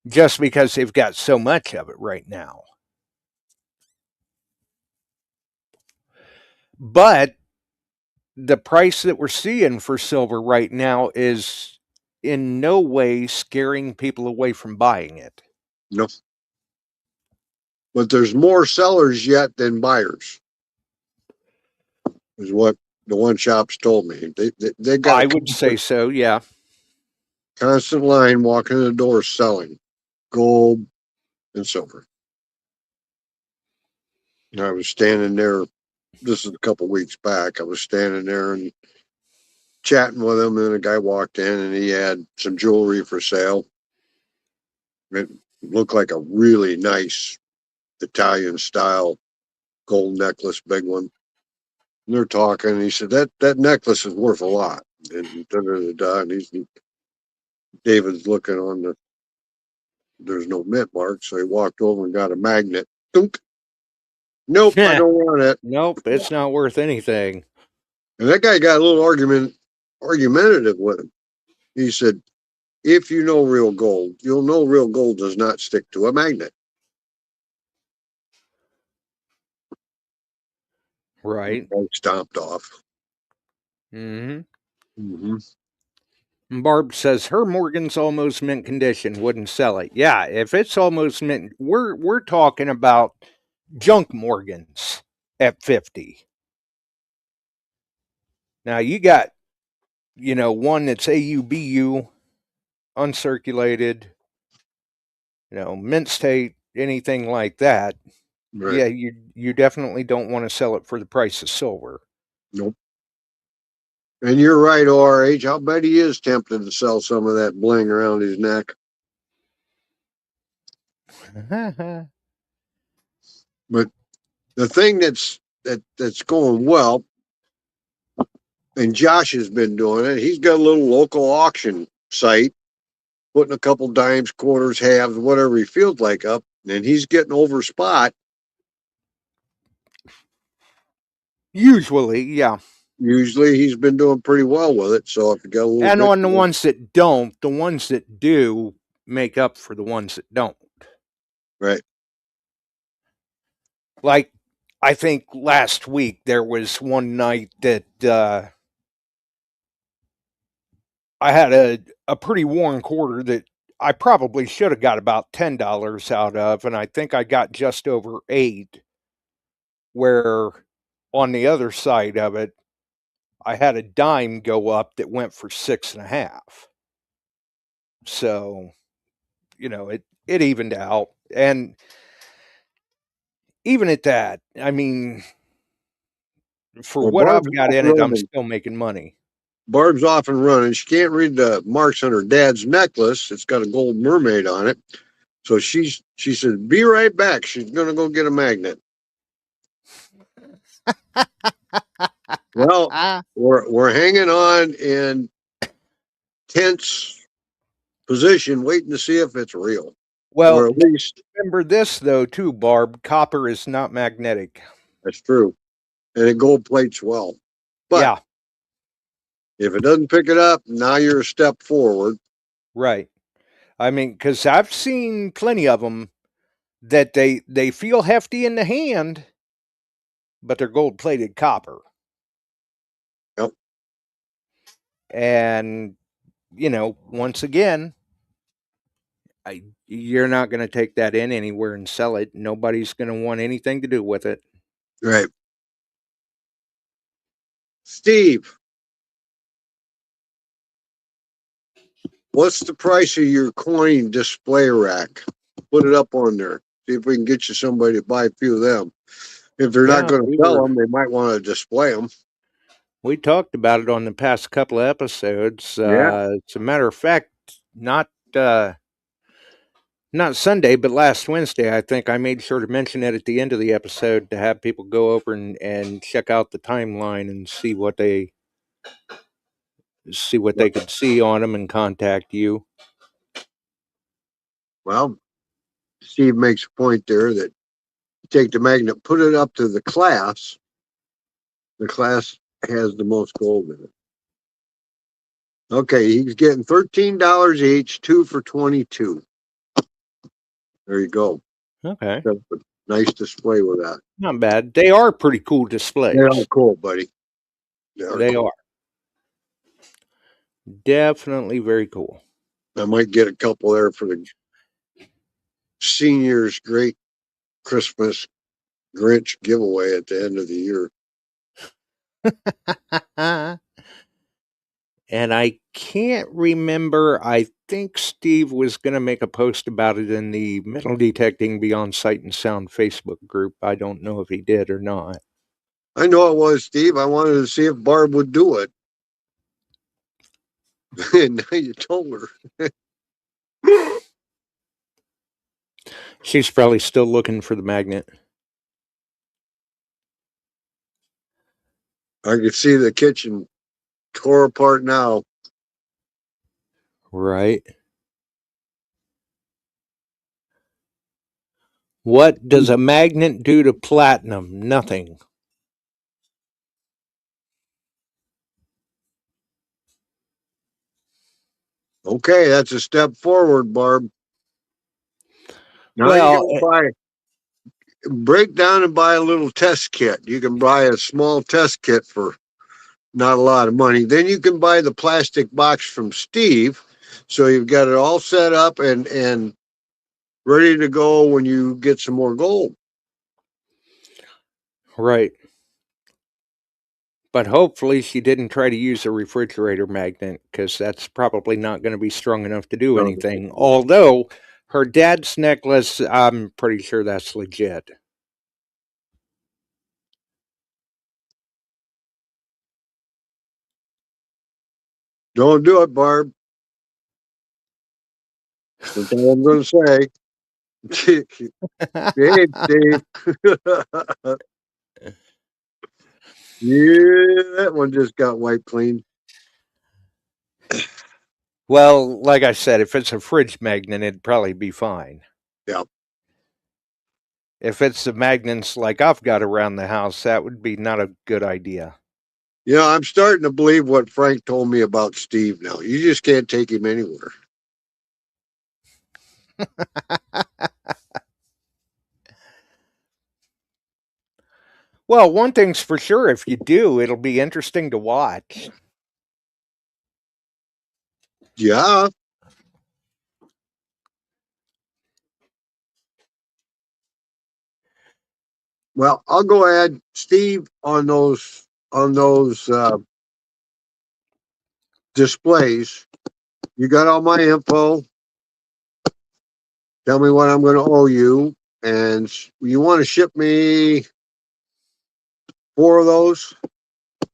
Just because they've got so much of it right now. But the price that we're seeing for silver right now is in no way scaring people away from buying it.
No. But there's more sellers yet than buyers, is what the one shop's told me. They got
I would say so, yeah.
Constant line walking in the door selling gold and silver. And I was standing there, this is a couple weeks back, I was standing there and chatting with him, and a guy walked in and he had some jewelry for sale. It looked like a really nice Italian style gold necklace, big one. And they're talking, and he said, that necklace is worth a lot. And and David's looking on there's no mint mark, so he walked over and got a magnet. Dunk. Nope, I don't want it.
Nope, it's not worth anything.
And that guy got a little argumentative with him. He said, if you know real gold, you'll know real gold does not stick to a magnet.
Right.
Stomped off.
Mm-hmm.
Mm-hmm.
Barb says her Morgan's almost mint condition, wouldn't sell it. Yeah, if it's almost mint, we're talking about junk Morgans at 50. Now you got, one that's AUBU, uncirculated, mint state, anything like that. Right. Yeah, you definitely don't want to sell it for the price of silver.
Nope. And you're right, ORH. I'll bet he is tempted to sell some of that bling around his neck. But the thing that's going well, and Josh has been doing it, he's got a little local auction site, putting a couple dimes, quarters, halves, whatever he feels like up, and he's getting over spot.
Usually, yeah.
Usually he's been doing pretty well with it. So if you got a little
and on the ones that don't, the ones that do make up for the ones that don't.
Right.
Like, I think last week there was one night that I had a pretty worn quarter that I probably should have got about $10 out of, and I think I got just over $8. Where on the other side of it, I had a dime go up that went for 6.5. So, it evened out. And even at that, I mean, for what I've got in it, I'm still making money.
Barb's off and running. She can't read the marks on her dad's necklace. It's got a gold mermaid on it. So she said, be right back. She's going to go get a magnet. Well, we're hanging on in tense position, waiting to see if it's real.
Well, or at least remember this though, too, Barb. Copper is not magnetic.
That's true, and it gold plates well. But If it doesn't pick it up, now you're a step forward.
Right. I mean, because I've seen plenty of them that they feel hefty in the hand, but they're gold-plated copper.
Yep.
And, you know, once again, you're not going to take that in anywhere and sell it. Nobody's going to want anything to do with it.
Right. Steve, what's the price of your coin display rack? Put it up on there. See if we can get you somebody to buy a few of them. If they're not going to sell them, they might want to display them.
We talked about it on the past couple of episodes.
Yeah.
As a matter of fact, not Sunday, but last Wednesday, I think I made sure to mention it at the end of the episode to have people go over and check out the timeline and see what they could see on them and contact you.
Well, Steve makes a point there that you take the magnet, put it up to the class. The class has the most gold in it. Okay, he's getting $13 each, 2 for $22. There you go.
Okay.
That's a nice display with that.
Not bad. They are pretty cool displays.
They are cool, buddy.
They are. Definitely very cool.
I might get a couple there for the seniors' great Christmas Grinch giveaway at the end of the year.
And I can't remember. I think Steve was going to make a post about it in the Metal Detecting Beyond Sight and Sound Facebook group. I don't know if he did or not.
I know it was, Steve. I wanted to see if Barb would do it. And now you told her.
She's probably still looking for the magnet.
I can see the kitchen tore apart now.
Right. What does a magnet do to platinum? Nothing.
Okay, that's a step forward, Barb. Now
Well,
you gotta break down and buy a little test kit. You can buy a small test kit for not a lot of money. Then you can buy the plastic box from Steve. So you've got it all set up and ready to go when you get some more gold.
right. But hopefully she didn't try to use a refrigerator magnet, because that's probably not going to be strong enough to do anything. Although her dad's necklace, I'm pretty sure that's legit.
Don't do it, Barb. That's all I'm going to say. Hey, Steve. Yeah, that one just got wiped clean.
Well, like I said, if it's a fridge magnet, it'd probably be fine.
Yeah.
If it's the magnets like I've got around the house, that would be not a good idea.
You know, I'm starting to believe what Frank told me about Steve now. You just can't take him anywhere.
Well, one thing's for sure, if you do, it'll be interesting to watch.
Yeah. Well, I'll go ahead, Steve, on those displays. You got all my info. Tell me what I'm going to owe you, and you want to ship me 4 of those. I'm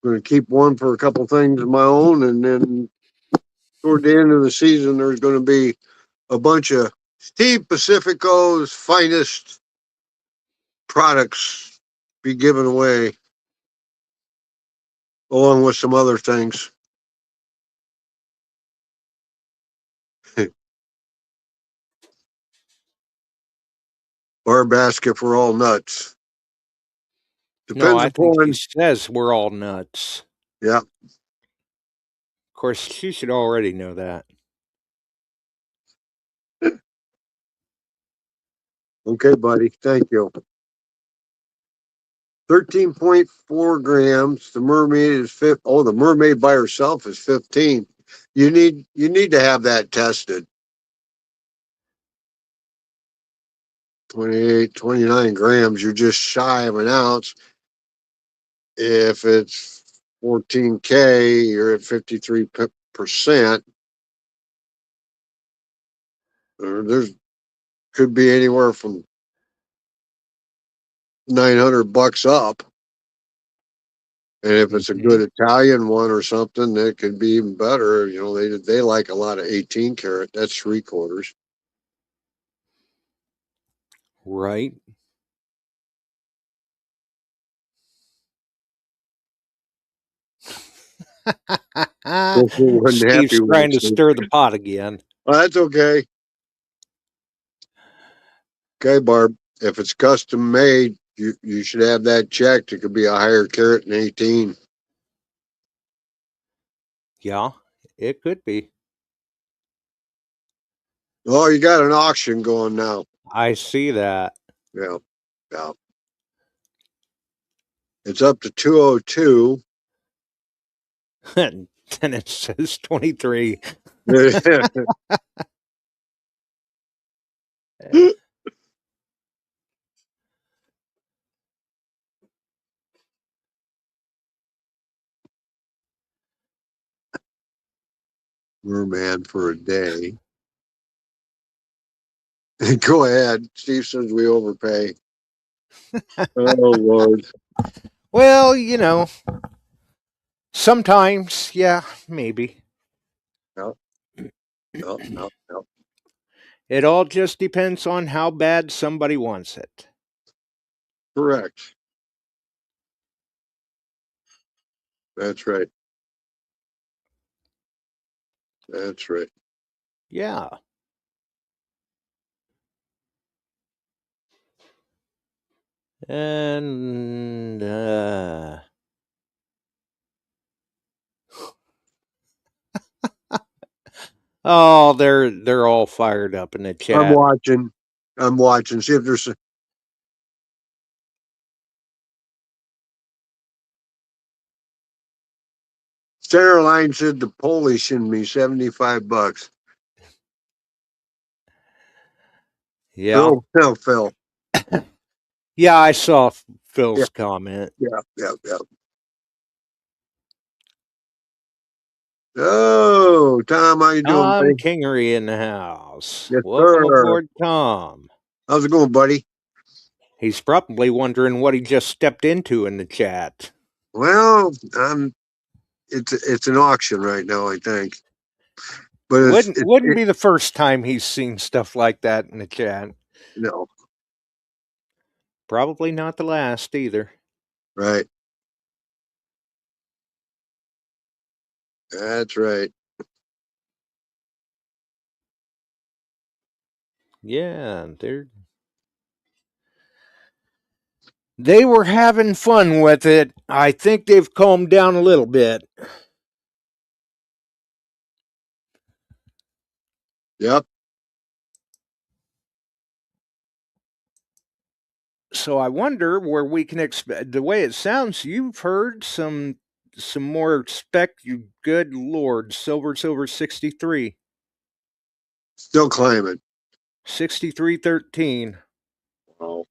going to keep one for a couple things of my own, and then toward the end of the season, there's going to be a bunch of Steve Pacifico's finest products be given away, along with some other things. Barb asked if we're all nuts.
No,
Depends
I think he
upon.
says we're all nuts.
Yeah.
Of course, she should already know that.
Okay, buddy. Thank you. 13.4 grams. The mermaid is the mermaid by herself is 15. You need to have that tested. 28, 29 grams. You're just shy of an ounce. If it's 14K, you're at 53%. There's could be anywhere from $900 up. And if it's a good Italian one or something, that could be even better. You know, they like a lot of 18 karat. That's 3/4.
Right.
Wasn't
Steve's
happy with
trying to
it.
stir the pot again.
Well, that's okay. Okay, Barb. If it's custom made, you should have that checked. It could be a higher carat than 18.
Yeah, it could be.
Oh, you got an auction going now.
I see that.
Yeah. Yeah. It's up to 202.
And it says 23.
Merman for a day. Go ahead. Steve says we overpay. Oh, Lord.
Well, you know, sometimes, yeah, maybe.
No. No.
It all just depends on how bad somebody wants it.
Correct. That's right. That's right.
Yeah. And oh, they're all fired up in the chat.
I'm watching. See if there's Center Line said the Polish in me $75.
Yeah.
Phil.
Yeah, I saw Phil's comment.
Yeah. Oh, Tom, how you doing,
Tom
buddy?
Kingery in the house.
Yes,
Welcome
sir.
aboard, Tom.
How's it going, buddy?
He's probably wondering what he just stepped into in the chat.
Well, it's an auction right now, I think. But
wouldn't be the first time he's seen stuff like that in the chat.
No.
Probably not the last either.
Right. That's right.
Yeah, they were having fun with it. I think they've calmed down a little bit.
Yep.
So I wonder where we can expect. The way it sounds, you've heard some more spec. You good Lord, silver 63.
Still climbing.
63.13.
Oh.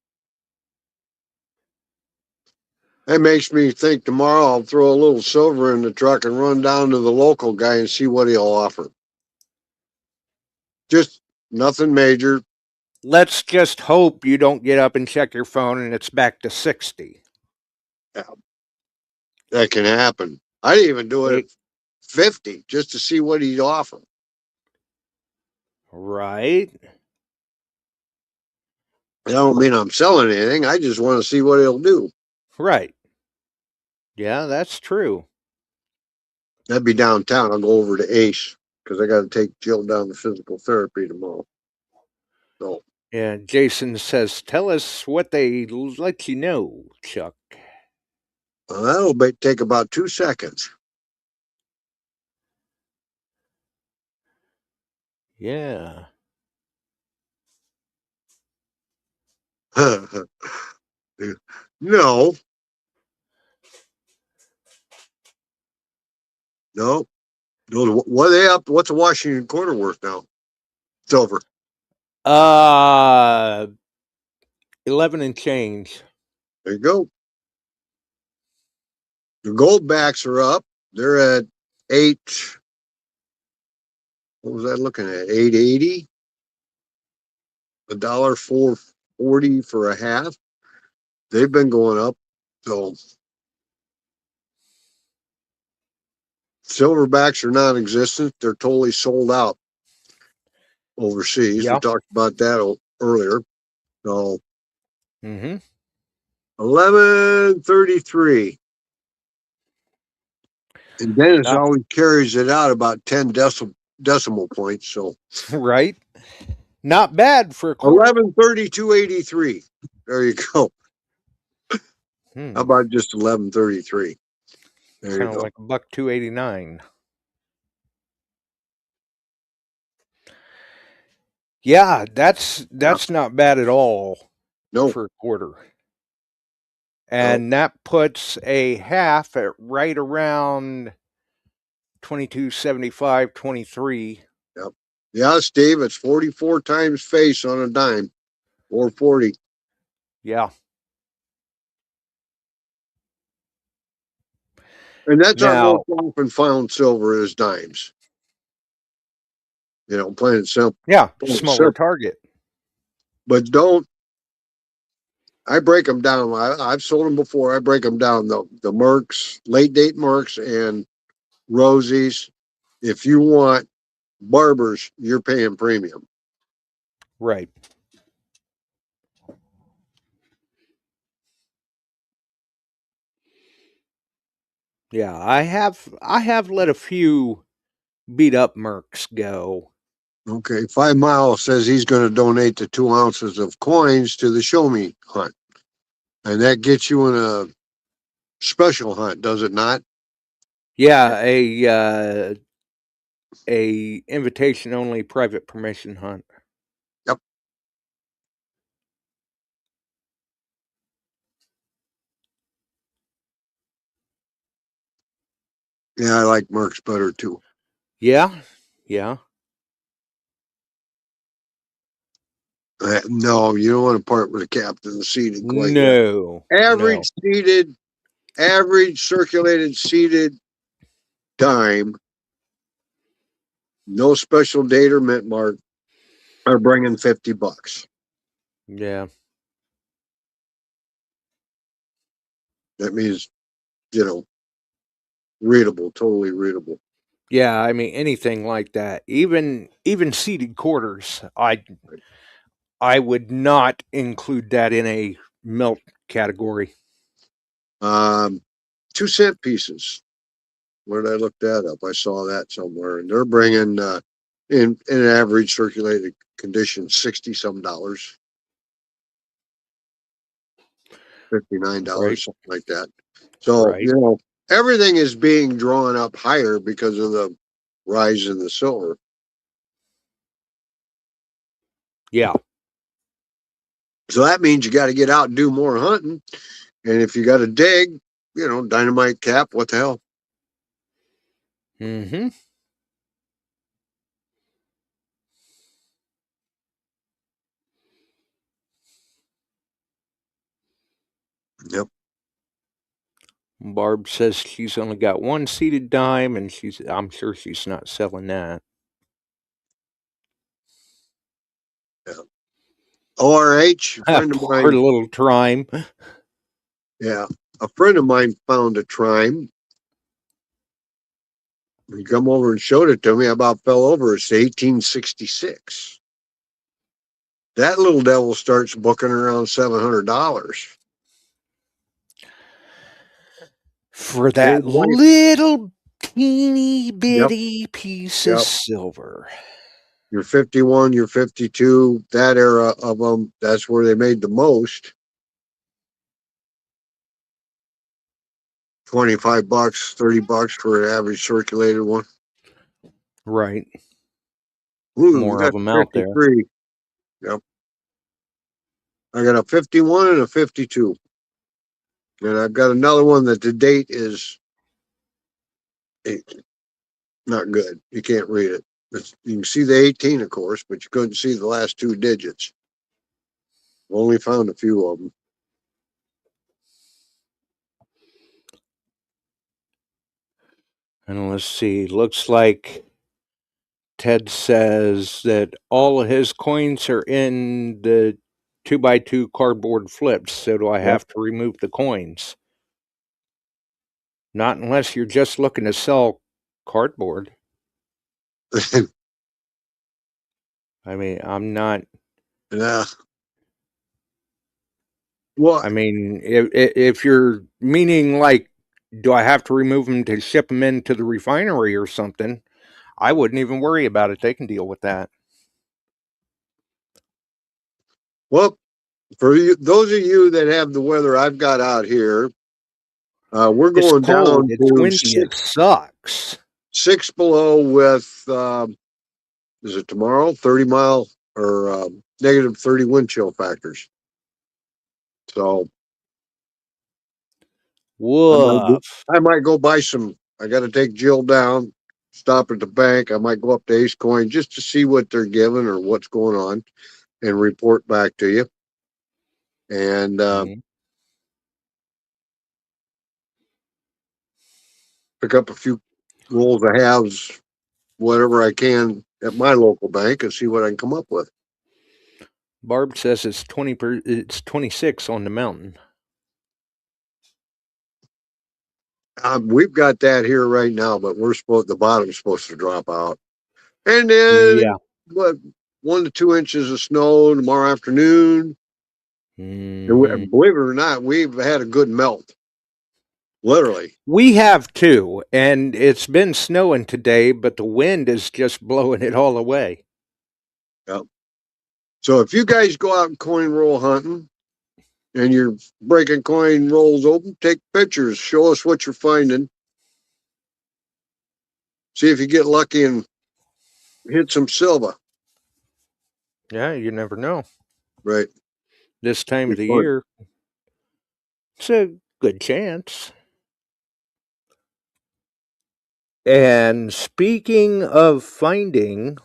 That makes me think tomorrow I'll throw a little silver in the truck and run down to the local guy and see what he'll offer. Just nothing major.
Let's just hope you don't get up and check your phone and it's back to 60.
Yeah. That can happen. I didn't even do it at 50 just to see what he'd offer.
Right.
I don't mean I'm selling anything. I just want to see what he'll do.
Right. Yeah, that's true.
That'd be downtown. I'll go over to Ace because I got to take Jill down to physical therapy tomorrow. So.
Yeah, Jason says, tell us what they let you know, Chuck.
Well, that'll take about 2 seconds.
Yeah.
No. No. No. What are they up? What's the Washington quarter worth now? Silver.
11 and change.
There you go. The gold backs are up. They're at 8. What was I looking at? 8.80. $1.440 for a half. They've been going up. So silverbacks are non-existent. They're totally sold out overseas.
Yeah.
We talked about that earlier. So 11.33. And Dennis always carries it out about 10 decimal points. So
right. Not bad for a quarter.
11.32.83. There you go. How about just 11.33? There
kind
you
of
go.
like $1.289. Yeah, that's not bad at all.
No.
For a quarter. And that puts a half at right around 22.75.23.
Yep. Yeah, Steve, it's 44 times face on a dime. 440.
Yeah.
And that's our
Now,
most often found silver is dimes. You know, plain and simple.
Yeah, smaller target.
But I break them down. I've sold them before. I break them down. The Mercs, late date Mercs and Rosies. If you want barbers, you're paying premium.
Right. Yeah, I have let a few beat up Mercs go.
Okay, 5 Mile says he's going to donate the 2 ounces of coins to the Show Me hunt. And that gets you in a special hunt, does it not?
Yeah, a invitation only private permission hunt.
Yep. Yeah, I like Mercs better too.
Yeah. Yeah.
No, you don't want to part with a captain seated quite yet.
No.
Average circulated seated dime, no special date or mint mark, are bringing $50.
Yeah.
That means, readable, totally readable.
Yeah, I mean anything like that. Even seated quarters, I would not include that in a melt category.
2-cent pieces. Where did I look that up? I saw that somewhere, and they're bringing in an average circulated condition $60-some, $59,
Right.
something like that. So everything is being drawn up higher because of the rise in the silver.
Yeah.
So that means you got to get out and do more hunting. And if you got to dig, dynamite cap, what the hell?
Mm-hmm.
Yep.
Barb says she's only got one seated dime, and I'm sure she's not selling that.
Yeah. ORH, a friend of mine.
Poor little TREME.
Yeah. A friend of mine found a TREME. He come over and showed it to me. I about fell over. It's 1866. That little devil starts booking around $700.
For that little teeny bitty piece of silver.
You're 51, you're 52, that era of them, that's where they made the most. $25, $30 for an average circulated one.
Right.
Ooh,
more
we got
of them
the
out there.
53. Yep. I got a 51 and a 52. And I've got another one that the date is not good. You can't read it. You can see the 18, of course, but you couldn't see the last two digits. Only found a few of them.
And let's see, looks like Ted says that all of his coins are in the 2x2 cardboard flips. So do I have to remove the coins? Not unless you're just looking to sell cardboard. I mean, I'm not.
Yeah. Well,
I mean, if you're meaning like, do I have to remove them to ship them into the refinery or something? I wouldn't even worry about it. They can deal with that.
well, for you, those of you that have the weather I've got out here, we're
It's
going
cold.
down
It's
to
windy. It sucks.
6 below with, is it tomorrow? 30-mile or negative 30 wind chill factors. So
Woof.
I might go buy some. I got to take Jill down, stop at the bank. I might go up to Ace Coin just to see what they're giving or what's going on and report back to you. And pick up a few rolls of halves, whatever I can at my local bank and see what I can come up with.
Barb says it's 26 on the mountain.
We've got that here right now, but the bottom's supposed to drop out. And then what, 1 to 2 inches of snow tomorrow afternoon. And believe it or not, we've had a good melt. Literally.
We have too, and it's been snowing today, but the wind is just blowing it all away.
Yep. So if you guys go out and coin roll hunting and you're breaking coin rolls open, take pictures, show us what you're finding. See if you get lucky and hit some silver.
Yeah, you never know.
Right.
This time of the year, it's a good chance. And speaking of finding,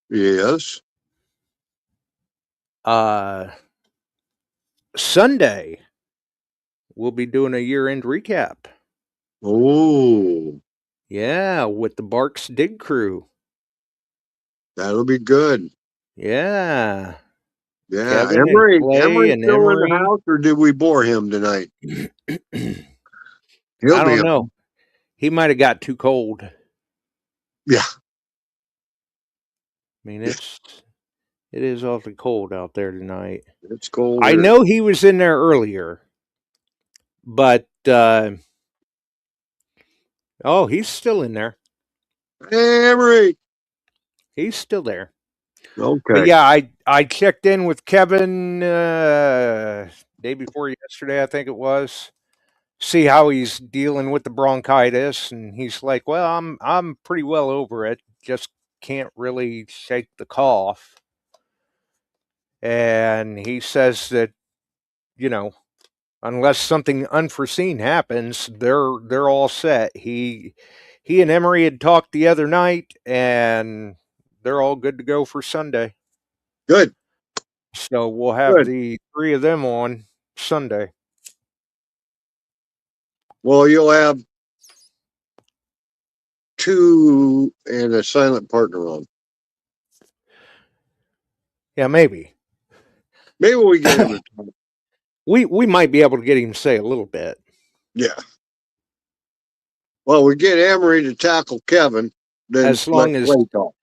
yes,
Sunday we'll be doing a year-end recap.
Oh,
yeah, with the Barks Dig Crew.
That'll be good.
Yeah.
Yeah,
Kevin and Clay and
still in the
Emery.
house, or did we bore him tonight?
I don't know. He might have got too cold.
Yeah.
I mean, it is awfully cold out there tonight.
It's cold.
I know he was in there earlier, but he's still in there.
Emery.
He's still there.
Okay.
But yeah, I checked in with Kevin day before yesterday, I think it was. See how he's dealing with the bronchitis, and he's like, "Well, I'm pretty well over it. Just can't really shake the cough." And he says that, unless something unforeseen happens, they're all set. He and Emery had talked the other night, and they're all good to go for Sunday.
Good.
So we'll have the 3 of them on Sunday.
Well, you'll have 2 and a silent partner on.
Yeah, maybe.
Maybe we get him.
we might be able to get him to say a little bit.
Yeah. Well, we get Emery to tackle Kevin, then
as long as
Clay talk.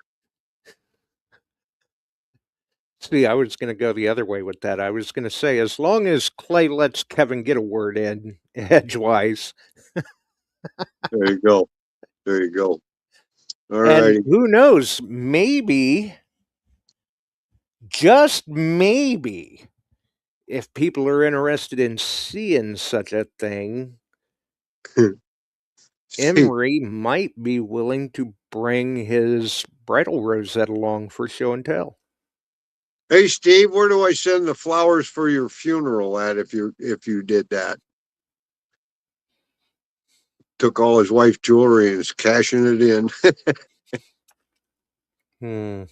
See, I was going to go the other way with that. I was going to say, as long as Clay lets Kevin get a word in edgewise.
There you go. There you go. All right.
Who knows? Maybe, just maybe, if people are interested in seeing such a thing. Emery might be willing to bring his bridal rosette along for show and tell.
Hey, Steve, where do I send the flowers for your funeral at if you did that? Took all his wife's jewelry and is cashing it in.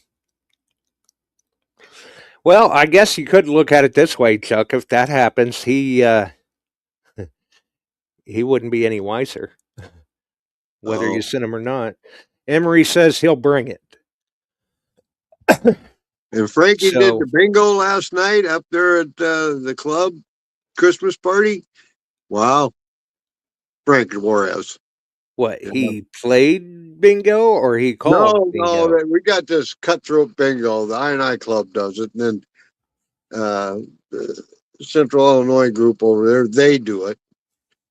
Well, I guess you could look at it this way, Chuck. If that happens, he wouldn't be any wiser, whether you send him or not. Emery says he'll bring it.
And Frankie did the bingo last night up there at the club Christmas party. Wow. Frank Juarez.
What, he played bingo or he called bingo?
No, we got this cutthroat bingo. The I&I Club does it. And then the Central Illinois group over there, they do it.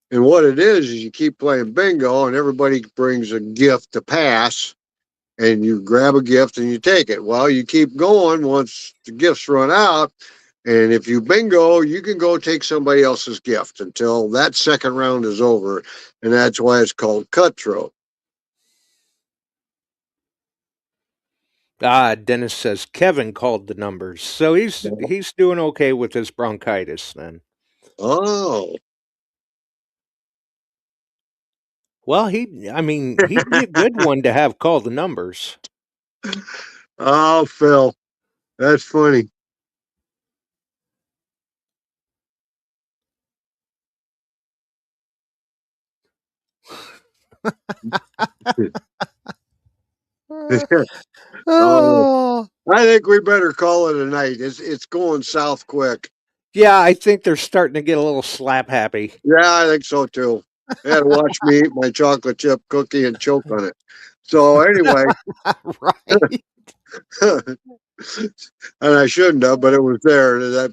And what it is you keep playing bingo and everybody brings a gift to pass. And you grab a gift and you take it. Well, you keep going once the gifts run out. And if you bingo, you can go take somebody else's gift until that second round is over. And that's why it's called cutthroat.
Dennis says Kevin called the numbers. So he's doing okay with his bronchitis then.
Oh.
Well, he'd be a good one to have call the numbers.
Oh, Phil. That's funny. I think we better call it a night. It's going south quick.
Yeah, I think they're starting to get a little slap happy.
Yeah, I think so too. They had to watch me eat my chocolate chip cookie and choke on it. So anyway.
Right.
And I shouldn't have, but it was there.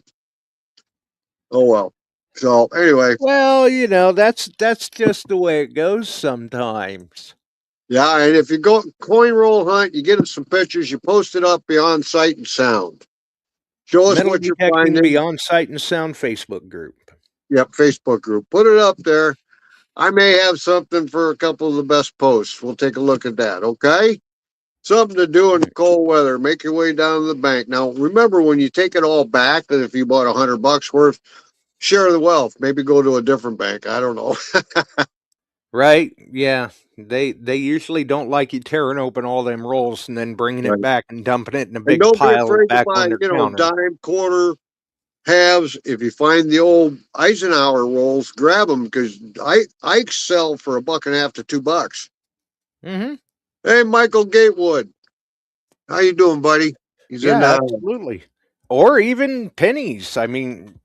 Oh well. So anyway.
Well, that's just the way it goes sometimes.
Yeah, and if you go coin roll hunt, you get some pictures, you post it up beyond sight and sound. Show us what you're finding.
Beyond Sight and Sound Facebook group.
Yep, Facebook group. Put it up there. I may have something for a couple of the best posts. We'll take a look at that, okay? Something to do in the cold weather. Make your way down to the bank. Now, remember, when you take it all back, that if you bought $100 worth, share the wealth. Maybe go to a different bank. I don't know.
Right? Yeah. They usually don't like you tearing open all them rolls and then bringing it back and dumping it in a big pile back on their counter.
Dime, quarter, halves. If you find the old Eisenhower rolls, grab them because I sell for $1.50 to $2.
Mm-hmm.
Hey, Michael Gatewood, how you doing, buddy? He's
absolutely. Or even pennies. I mean,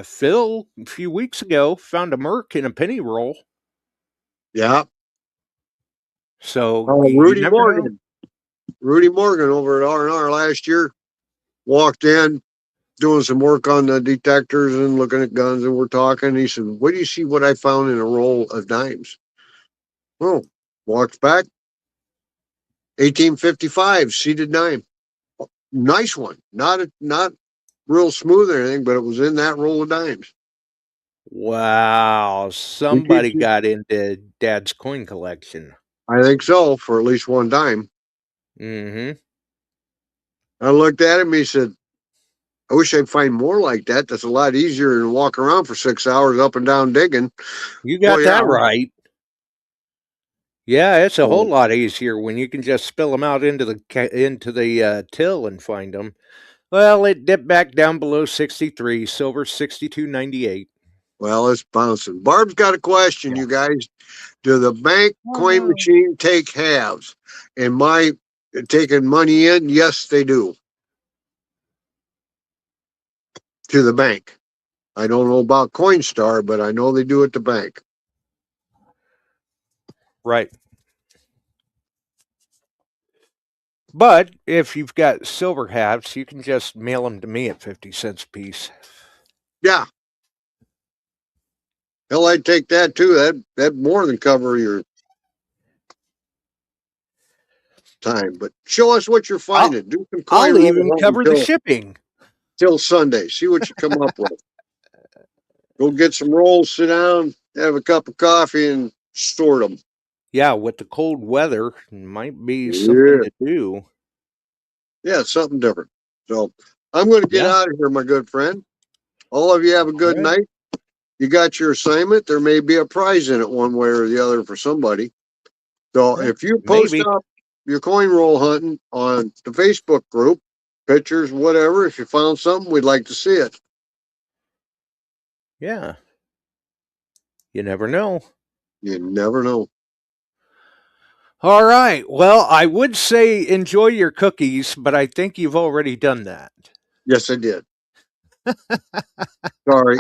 Phil a few weeks ago found a Merc in a penny roll.
Yeah.
So
Rudy Morgan over at R&R last year walked in doing some work on the detectors and looking at guns, and we're talking. He said, "What do you see? What I found in a roll of dimes?" Oh, walks back. 1855 seated dime, nice one. Not real smooth or anything, but it was in that roll of dimes.
Wow, somebody got into Dad's coin collection.
I think so, for at least one dime.
Mm-hmm.
I looked at him, he said, "I wish I'd find more like that. That's a lot easier than walk around for 6 hours up and down digging."
You got that right. Yeah, it's a whole lot easier when you can just spill them out into the till and find them. Well, it dipped back down below 63, silver 62.98.
Well, it's bouncing. Barb's got a question, you guys. Do the bank coin machine take halves? Am I taking money in? Yes, they do. To the bank. I don't know about Coinstar, but I know they do at the bank.
Right. But if you've got silver halves, you can just mail them to me at 50 cents a piece.
Yeah. Hell, I'd take that too. That'd more than cover your time. But show us what you're finding. Do some coin
I'll even cover the shipping.
Till Sunday. See what you come up with. Go get some rolls, sit down, have a cup of coffee, and sort them.
Yeah, with the cold weather, might be something
Yeah.
to do.
Yeah, it's something different. So I'm going to get out of here, my good friend. All of you have a good night. You got your assignment. There may be a prize in it one way or the other for somebody. So if you post up your coin roll hunting on the Facebook group, pictures, whatever, if you found something, we'd like to see it.
Yeah. You never know.
You never know.
All right. Well, I would say enjoy your cookies, but I think you've already done that.
Yes, I did. Sorry.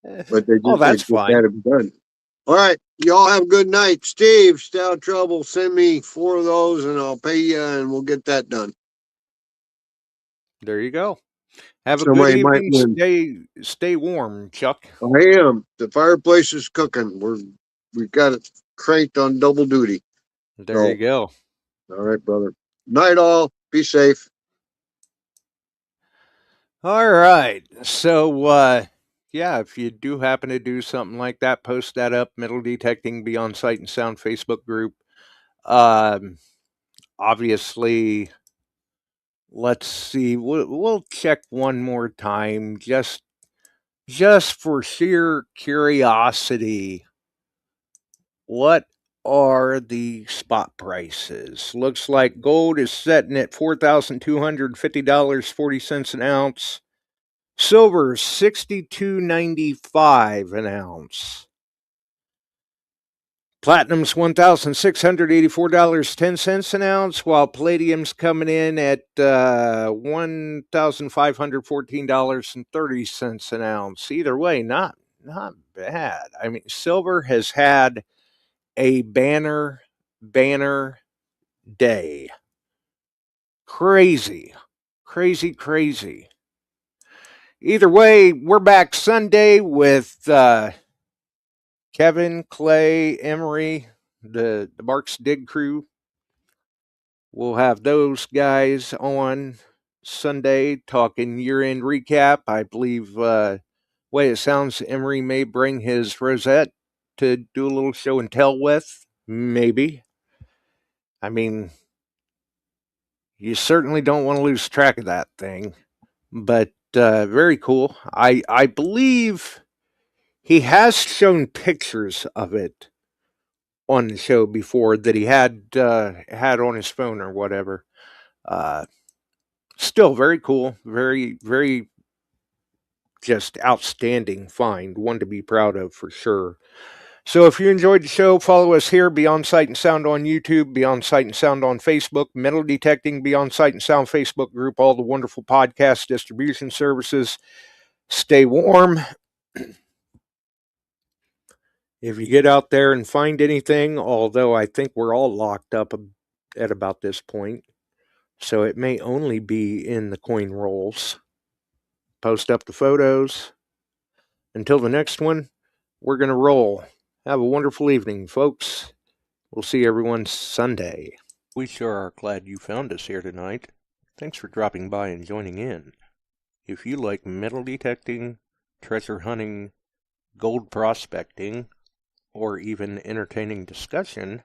But they just,
that's
had
fine.
to be done. All right. Y'all have a good night. Steve, stay out of trouble. Send me 4 of those and I'll pay you and we'll get that done.
There you go. Have a
Somebody
good
might
evening.
win.
Stay warm, Chuck.
I am. The fireplace is cooking. We've got it cranked on double duty.
There you go.
All right, brother. Night all. Be safe.
All right. So, yeah, if you do happen to do something like that, post that up. Metal Detecting Beyond Sight and Sound Facebook group. Obviously, let's see. We'll check one more time, just for sheer curiosity. What are the spot prices? Looks like gold is setting at $4,250.40 an ounce. Silver $62.95 an ounce. Platinum's $1,684.10 an ounce, while palladium's coming in at $1,514.30 an ounce. Either way, not bad. I mean, silver has had a banner day. Crazy. Either way, we're back Sunday with Kevin, Clay, Emery, the Marks Dig crew. We'll have those guys on Sunday talking year-end recap. I believe, way it sounds, Emery may bring his Rosette to do a little show and tell with. Maybe. I mean, you certainly don't want to lose track of that thing. But very cool. I believe he has shown pictures of it on the show before that he had on his phone or whatever. Still very cool, very just outstanding find, one to be proud of for sure. So if you enjoyed the show, follow us here, Beyond Sight and Sound on YouTube, Beyond Sight and Sound on Facebook, Metal Detecting Beyond Sight and Sound Facebook group, all the wonderful podcast distribution services. Stay warm. If you get out there and find anything, although I think we're all locked up at about this point, so it may only be in the coin rolls. Post up the photos. Until the next one, we're going to roll. Have a wonderful evening, folks. We'll see everyone Sunday. We sure are glad you found us here tonight. Thanks for dropping by and joining in. If you like metal detecting, treasure hunting, gold prospecting, or even entertaining discussion,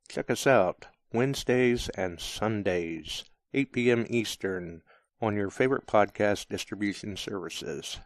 check us out Wednesdays and Sundays, 8 p.m. Eastern, on your favorite podcast distribution services.